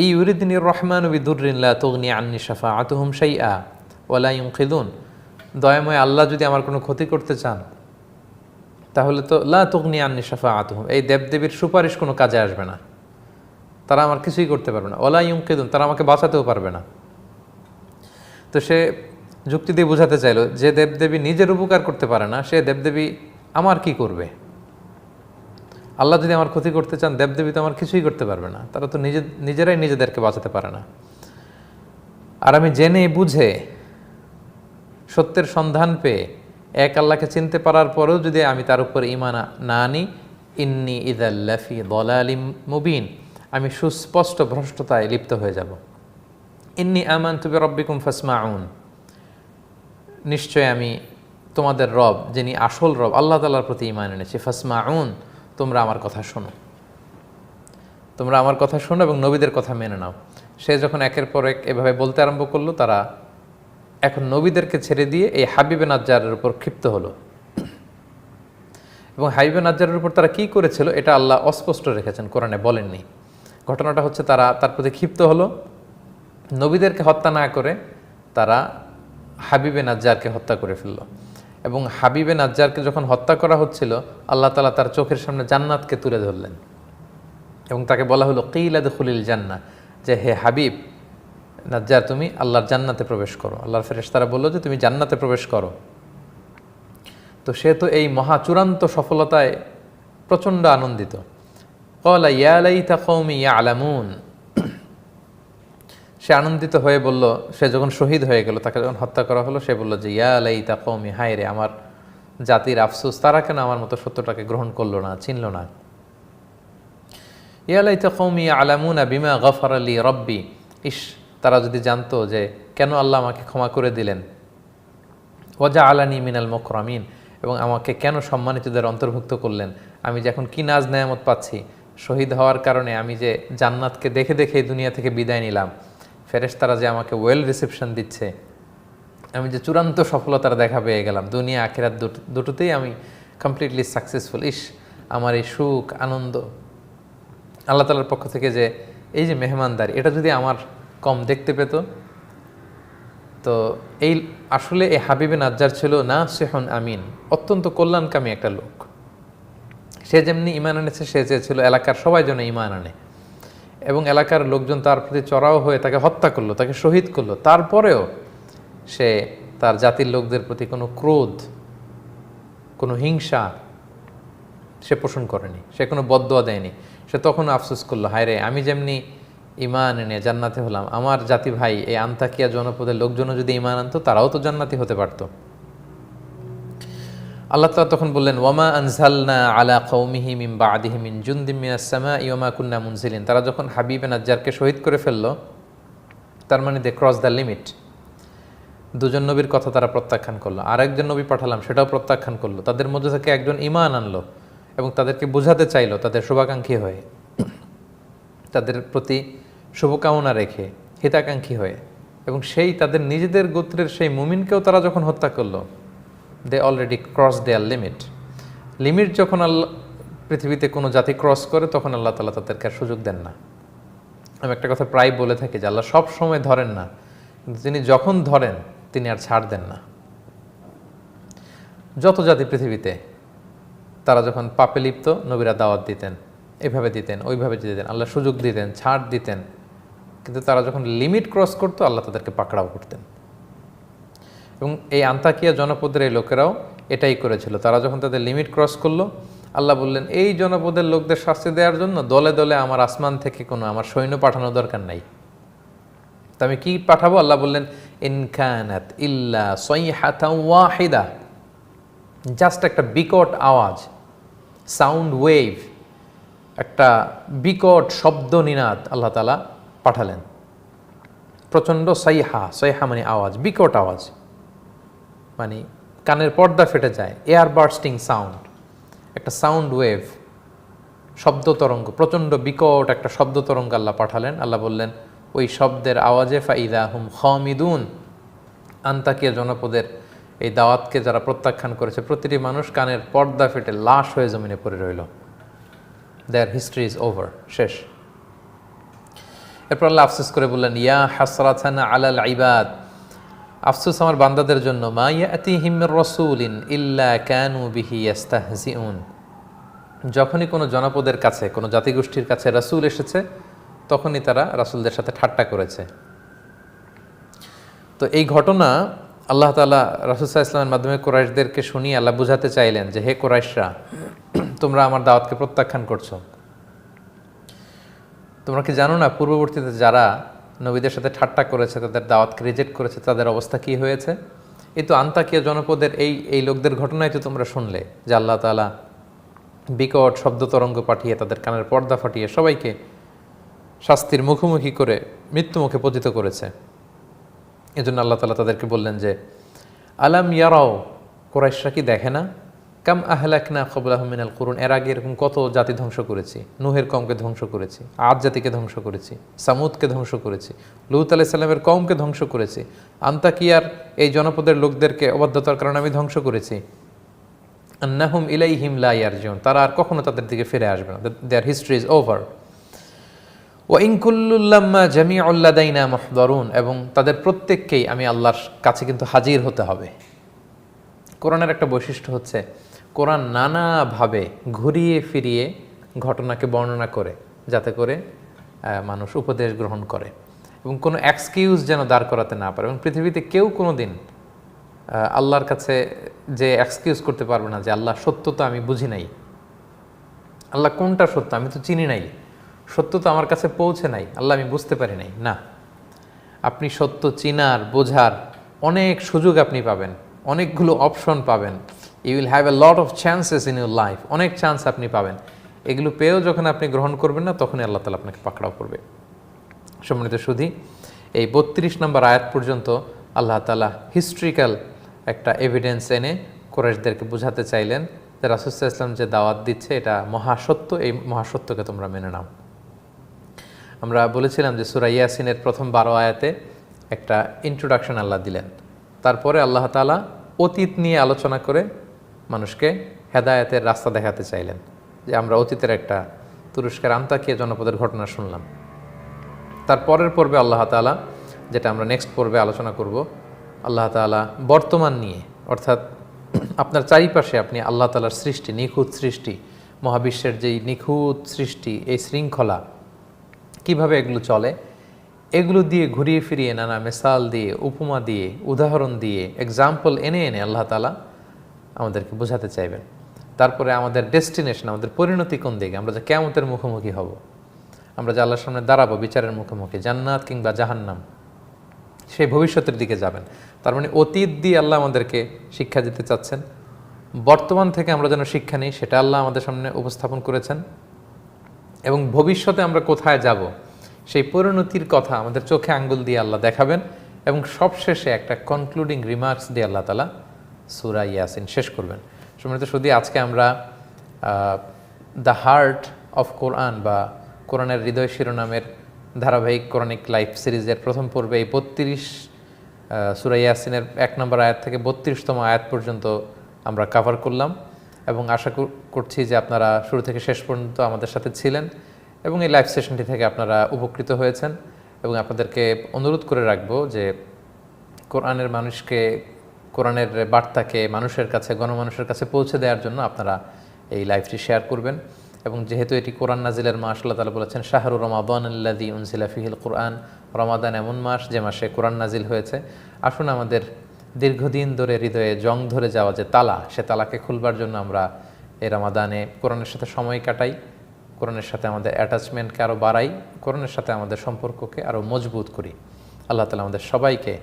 S2: ইউরিদিনির রহমানু বিদুররিন লা তুগনি আন্নি শাফাআতুহুম শাইআ ওয়া লা ইউনকিযুন। দয়াময় আল্লাহ যদি আমার কোনো ক্ষতি করতে চান তাহলে তো লা তুগনি আন্নি শাফাআতুহুম, এই দেবদেবীর সুপারিশ কোনো কাজে আসবে না, তারা আমার কিছুই করতে পারবে না। ওয়া লা ইউনকিযুন, তারা আমাকে বাঁচাতেও পারবে না। তো সে যুক্তি দিয়ে বোঝাতে চাইল, যে দেবদেবী নিজের উপকার করতে পারে না, সে দেবদেবী আমার কি করবে? আল্লাহ যদি আমার ক্ষতি করতে চান, দেবদেবী তো আমার কিছুই করতে পারবে না, তারা তো নিজেরাই নিজেদেরকে বাঁচাতে পারে না। আর আমি জেনে বুঝে সত্যের সন্ধান পেয়ে এক আল্লাহকে চিনতে পারার পরেও যদি আমি তার উপর ঈমান না আনি, ইন্নী ইযাল লাফি দালালিম মুবিন, আমি সুস্পষ্ট ভ্রষ্টতায় লিপ্ত হয়ে যাব। ইন্নী আমানতু বিরাব্বিকুম ফাসমাউন, নিশ্চয় আমি তোমাদের রব, যিনি আসল রব আল্লাহ তাআলার প্রতি ঈমান এনেছি। ফাসমাউন, তোমরা আমার কথা শোনো, তোমরা আমার কথা শোনো এবং নবীদের কথা মেনে নাও। সে যখন একের পর এক এভাবে বলতে আরম্ভ করলো, তারা এখন নবীদেরকে ছেড়ে দিয়ে এই হাবিবে নাজ্জারের উপর ক্ষিপ্ত হলো। এবং হাবিবে নাজ্জারের উপর তারা কি করেছিল এটা আল্লাহ অস্পষ্ট রেখেছেন, কোরআনে বলেননি। ঘটনাটা হচ্ছে, তারা তার প্রতি ক্ষিপ্ত হলো, নবীদেরকে হত্যা না করে তারা হাবিবে নাজ্জারকে হত্যা করে ফেলল। এবং হাবিবে নাজ্জারকে যখন হত্যা করা হচ্ছিল, আল্লাহ তাআলা তার চোখের সামনে জান্নাতকে তুলে ধরলেন এবং তাকে বলা হলো কিলা দুখুলিল জান্নাহ, যে হে হাবিব নাজ্জার তুমি আল্লাহর জান্নাতে প্রবেশ করো। আল্লাহর ফেরেশতারা বলল যে তুমি জান্নাতে প্রবেশ করো। তো সে তো এই মহা চূড়ান্ত সফলতায় প্রচণ্ড আনন্দিত। ক্বালা ইয়া লাইতা কওমি ইয়ালামুন, সে আনন্দিত হয়ে বলল, সে যখন শহীদ হয়ে গেল, তাকে যখন হত্যা করা হলো, সে বলল যে ইয়া লাইতা কওমি, হায় রে আমার জাতির আফসোস, তারা কেন আমার মতো সত্যটাকে গ্রহণ করলো না, চিনল না। ইয়া লাইতা কওমি ইয়ালামুনা বিমা গাফারা লি রব্বি, ইস তারা যদি জানতো যে কেন আল্লাহ আমাকে ক্ষমা করে দিলেন। ওয়া জাআলানি মিনাল মুকরামিন, এবং আমাকে কেন সম্মানিতদের অন্তর্ভুক্ত করলেন। আমি যে এখন কি নাজ নেয়ামত পাচ্ছি, শহীদ হওয়ার কারণে আমি যে জান্নাতকে দেখে দেখে এই দুনিয়া থেকে বিদায় নিলাম, ফেরেশতারা যে আমাকে ওয়েল রিসেপশন দিচ্ছে, আমি যে চূড়ান্ত সফলতার দেখা পেয়ে গেলাম, দুনিয়া আখিরাত দুটোতেই আমি কমপ্লিটলি সাকসেসফুল। ইস আমার এই সুখ আনন্দ আল্লাহ তাআলার পক্ষ থেকে যে এই যে মেহমানদারি, এটা যদি আমার কম দেখতে পেত। তো এই আসলে এই হাবিবে নাজ্জার ছিল নাসিহুন আমিন, অত্যন্ত কল্যাণকামী একটা লোক। সে যেমনি ঈমান এনেছে, সে চেয়েছিল এলাকার সবাই যেন ঈমান আনে, এবং এলাকার লোকজন তার প্রতি চড়াও হয়ে তাকে হত্যা করলো, তাকে শহীদ করলো। তারপরেও সে তার জাতির লোকদের প্রতি কোনো ক্রোধ, কোনো হিংসা সে পোষণ করেনি, সে কোনো বদদোয়া দেয়নি। সে তখন আফসোস করলো, হায় রে, আমি যেমনি ঈমান এনে জান্নাতে হলাম, আমার জাতি ভাই এই আন্তাকিয়া জনপদের লোকজনও যদি ঈমান আনতো, তারাও তো জান্নাতি হতে পারত। আল্লাহ তাআলা তখন বললেন, ওয়ামা আনজালনা আলা কওমিহি মিন বাদিহি মিন জুনদিম মিনাস সামাই ওয়ামা কুন্না মুনজিলিন। তারা যখন হাবিব নাজ্জারকে শহীদ করে ফেললো, তার মানে দে ক্রস দ্য লিমিট। দুজন নবীর কথা তারা প্রত্যাখ্যান করলো, আরেকজন নবী পাঠালাম সেটাও প্রত্যাখ্যান করলো। তাদের মধ্যে থেকে একজন ঈমান আনলো এবং তাদেরকে বোঝাতে চাইলো, তাদের শুভাকাঙ্ক্ষী হয়ে, তাদের প্রতি শুভকামনা রেখে, হিতাকাঙ্ক্ষী হয়ে, এবং সেই তাদের নিজেদের গোত্রের সেই মুমিনকেও তারা যখন হত্যা করলো, they already cross their limit. Limit যখন আল্লাহ পৃথিবীতে কোনো জাতি ক্রস করে, তখন আল্লাহ তাআলা তাদেরকে আর সুযোগ দেন না। আমি একটা কথা প্রায় বলে থাকি যে আল্লাহ সব সময় ধরেন না, কিন্তু তিনি যখন ধরেন তিনি আর ছাড় দেন না। যত জাতি পৃথিবীতে, তারা যখন পাপে লিপ্ত, নবীরা দাওয়াত দিতেন, এভাবে দিতেন, ওইভাবে দিতেন, আল্লাহ সুযোগ দিতেন, ছাড় দিতেন, কিন্তু তারা যখন লিমিট ক্রস করতো, আল্লাহ তাদেরকে পাকড়াও করতেন। এবং এই আন্তাকিয়া জনপদের এই লোকেরাও এটাই করেছিল। তারা যখন তাদের লিমিট ক্রস করলো, আল্লাহ বললেন, এই জনপদের লোকদের শাস্তি দেওয়ার জন্য দলে দলে আমার আসমান থেকে কোনো আমার সৈন্য পাঠানো দরকার নাই। তা আমি কি পাঠাবো? আল্লাহ বললেন, ইন কানাত ইল্লা সাইহাতান ওয়াহিদা, জাস্ট একটা বিকট আওয়াজ, সাউন্ড ওয়েভ, একটা বিকট শব্দ নিনাদ আল্লাহ তাআলা পাঠালেন। প্রচণ্ড সাইহা, সাইহা মানে আওয়াজ, বিকট আওয়াজ, মানে কানের পর্দা ফেটে যায়, এয়ার বার্স্টিং সাউন্ড, একটা সাউন্ড ওয়েভ, শব্দ তরঙ্গ, প্রচণ্ড বিকট একটা শব্দ তরঙ্গ আল্লাহ পাঠালেন। আল্লাহ বললেন, ওই শব্দের আওয়াজে ফাইদা হুম খামিদুন, আন্তাকিয়া জনপদের এই দাওয়াতকে যারা প্রত্যাখ্যান করেছে, প্রতিটি মানুষ কানের পর্দা ফেটে লাশ হয়ে জমিনে পড়ে রইল। দেয়ার হিস্ট্রি ইজ ওভার, শেষ। এরপর আল্লাহ আফসোস করে বললেন, ইয়া হাসরাতান আলাল ইবাদ, আফসোস আমার বান্দাদের জন্য, মা ইয়াতিহিম মির রাসূলিন ইল্লা কানু বিহি ইস্তাহজিউন। যখনই কোনো জনপদের কাছে, কোনো জাতিগোষ্ঠীর কাছে রাসূল এসেছে, তখনই তারা রাসূলদের সাথে ঠাট্টা করেছে। তো এই ঘটনা আল্লাহ তাআলা রাসূল সাল্লাল্লাহু আলাইহি ওয়াসাল্লামের মাধ্যমে কুরাইশদেরকে শুনিয়ে আল্লাহ বুঝাতে চাইলেন যে, হে কুরাইশরা, তোমরা আমার দাওয়াতকে প্রত্যাখ্যান করছো। তোমরা কি জানো না পূর্ববর্তীতে যারা নবীদের সাথে ঠাট্টা করেছে, তাদের দাওয়াতকে রিজেক্ট করেছে, তাদের অবস্থা কি হয়েছে? এই তো আন্তাকিয়া জনপদের এই লোকদের ঘটনাই তো তোমরা শুনলে, যে আল্লাহ তাআলা বিকট শব্দ তরঙ্গ পাঠিয়ে, তাদের কানের পর্দা ফাটিয়ে সবাইকে শাস্তির মুখোমুখি করে মৃত্যুমুখে পতিত করেছে। এজন্য আল্লাহ তাআলা তাদেরকে বললেন যে, আলাম ইয়ারাও, কুরাইশরা কি দেখে না, কাম আহলাকনা ক্বাবলাহুম মিনাল কুরুন, এর আগে এরকম কত জাতি ধ্বংস করেছি। নূহের কওমকে ধ্বংস করেছি, আদ জাতিকে ধ্বংস করেছি, সামুদকে ধ্বংস করেছি, লূত আলাইহিস সালামের কওমকে ধ্বংস করেছি, আন্তাকিয়ার এই জনপদের লোকদেরকে অবাধ্যতার কারণে আমি ধ্বংস করেছি। আন্নাহুম ইলাইহিম লা ইয়ারজিউন, তারা আর কখনো তাদের দিকে ফিরে আসবে না। দেয়ার হিস্ট্রি ইজ ওভার। ওয়া ইন কুল্লুল লাম্মা জামিউল লাদাইনা মুহদারুন, এবং তাদের প্রত্যেককেই আমি আল্লাহর কাছে কিন্তু হাজির হতে হবে। কোরআনের একটা বৈশিষ্ট্য হচ্ছে, কোরআন নানাভাবে ঘুরিয়ে ফিরিয়ে ঘটনাকে বর্ণনা করে, যাতে করে মানুষ উপদেশ গ্রহণ করে এবং কোনো এক্সকিউজ যেন দাঁড় করাতে না পারে। এবং পৃথিবীতে কেউ কোনো দিন আল্লাহর কাছে যে এক্সকিউজ করতে পারবে না যে, আল্লাহ সত্য তো আমি বুঝি নাই, আল্লাহ কোনটা সত্য আমি তো চিনি নাই, সত্য তো আমার কাছে পৌঁছে নাই, আল্লাহ আমি বুঝতে পারি নাই। না, আপনি সত্য চিনার, বোঝার অনেক সুযোগ আপনি পাবেন, অনেকগুলো অপশন পাবেন। You will have a lot of chances in your life, অনেক চান্স আপনি পাবেন। এগুলো পেয়েও যখন আপনি গ্রহণ করবেন না, তখনই আল্লাহ তাআলা আপনাকে পাকড়াও করবে। সম্মানিত সুধী, এই 32 নম্বর আয়াত পর্যন্ত আল্লাহ তাআলা হিস্ট্রিক্যাল একটা এভিডেন্স এনে কুরাইশদেরকে বোঝাতে চাইলেন যে রাসূল সাল্লাল্লাহু আলাইহি ওয়াসাল্লাম যে দাওয়াত দিচ্ছে এটা মহাসত্য, এই মহাসত্যকে তোমরা মেনে নাও। আমরা বলেছিলাম যে সূরা ইয়াসিনের প্রথম 12 আয়াতে একটা ইন্ট্রোডাকশন আল্লাহ দিলেন, তারপরে আল্লাহ তাআলা অতীত নিয়ে আলোচনা করে মানুষকে হেদায়েতের রাস্তা দেখাতে চাইলেন। যে আমরা অতীতের একটা তুরস্কের আন্তাকিয়া জনপদের ঘটনা শুনলাম, তার পরের পর্বে আল্লাহ তাআলা, যেটা আমরা নেক্সট পর্বে আলোচনা করব, আল্লাহ তাআলা বর্তমান নিয়ে, অর্থাৎ আপনার চারিপাশে আপনি আল্লাহ তাআলার সৃষ্টি, নিখুঁত সৃষ্টি, মহাবিশ্বের যেই নিখুঁত সৃষ্টি, এই শৃঙ্খলা কিভাবে এগুলো চলে, এগুলো দিয়ে ঘুরিয়ে ফিরিয়ে নানা মিসাল দিয়ে, উপমা দিয়ে, উদাহরণ দিয়ে, এক্সাম্পল এনে এনে আল্লাহ তাআলা আমাদেরকে বোঝাতে চাইবেন। তারপরে আমাদের ডেস্টিনেশন, আমাদের পরিণতি কোন দিকে, আমরা যে কিয়ামতের মুখোমুখি হব, আমরা যে আল্লাহর সামনে দাঁড়াবো বিচারের মুখোমুখি, জান্নাত কিংবা জাহান্নাম, সেই ভবিষ্যতের দিকে যাবেন। তার মানে অতীত দিয়ে আল্লাহ আমাদেরকে শিক্ষা দিতে চাচ্ছেন, বর্তমান থেকে আমরা যেন শিক্ষা নিই সেটা আল্লাহ আমাদের সামনে উপস্থাপন করেছেন, এবং ভবিষ্যতে আমরা কোথায় যাব সেই পরিণতির কথা আমাদের চোখে আঙ্গুল দিয়ে আল্লাহ দেখাবেন, এবং সবশেষে একটা কনক্লুডিং রিমার্কস দিয়ে আল্লাহ তাআলা সূরা ইয়াসিন শেষ করবেন। সম্মানিত শুধু আজকে আমরা দ্য হার্ট অফ কোরআন বা কোরআনের হৃদয় শিরোনামের ধারাবাহিক কোরআনিক লাইফ সিরিজের প্রথম পর্বে এই 32 সূরা ইয়াসিনের 1 নম্বর আয়াত থেকে 32তম আয়াত পর্যন্ত আমরা কভার করলাম, এবং আশা করছি যে আপনারা শুরু থেকে শেষ পর্যন্ত আমাদের সাথে ছিলেন এবং এই লাইভ সেশনটি থেকে আপনারা উপকৃত হয়েছেন। এবং আপনাদেরকে অনুরোধ করে রাখবো যে কোরআনের মানুষকে, কোরআনের বার্তাকে মানুষের কাছে, গণমানুষের কাছে পৌঁছে দেওয়ার জন্য আপনারা এই লাইভটি শেয়ার করবেন। এবং যেহেতু এটি কোরআন নাজিলের মাস, আল্লাহ তাআলা বলেছেন শাহরু রমাদান আল্লাযী উনজিলা ফীহিল কুরআন, রমাদান এমন মাস যে মাসে কোরআন নাজিল হয়েছে। আসুন আমাদের দীর্ঘদিন ধরে হৃদয়ে জং ধরে যাওয়া যে তালা, সে তালাকে খুলবার জন্য আমরা এই রমাদানে কোরআনের সাথে সময় কাটাই, কোরআনের সাথে আমাদের অ্যাটাচমেন্টকে আরও বাড়াই, কোরআনের সাথে আমাদের সম্পর্ককে আরও মজবুত করি। আল্লাহ তাআলা আমাদের সবাইকে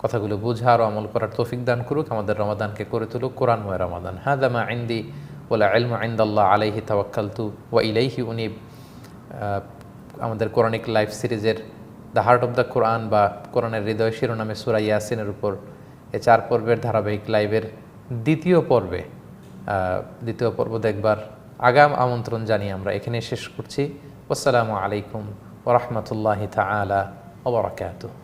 S2: কথাগুলো বোঝার ও আমল করার তৌফিক দান করুক, আমাদের রমাদানকে করে তুলুক কোরআনময় রমাদান। হাযা মা ইনদি ওয়াল ইলমু ইনদাল্লাহ আলাইহি তাওয়াক্কালতু ওয়া ইলাইহি উনীব। আমাদের কোরআনিক লাইফ সিরিজের দ্য হার্ট অফ দ্য কোরআন বা কোরআনের হৃদয় শিরোনামে সূরা ইয়াসিনের উপর এই 4 পর্বের ধারাবাহিক লাইভের দ্বিতীয় পর্ব দেখবার আগাম আমন্ত্রণ জানিয়ে আমরা এখানে শেষ করছি। আসসালামু আলাইকুম ওয়া রাহমাতুল্লাহি তাআলা ওয়া বারাকাতুহু।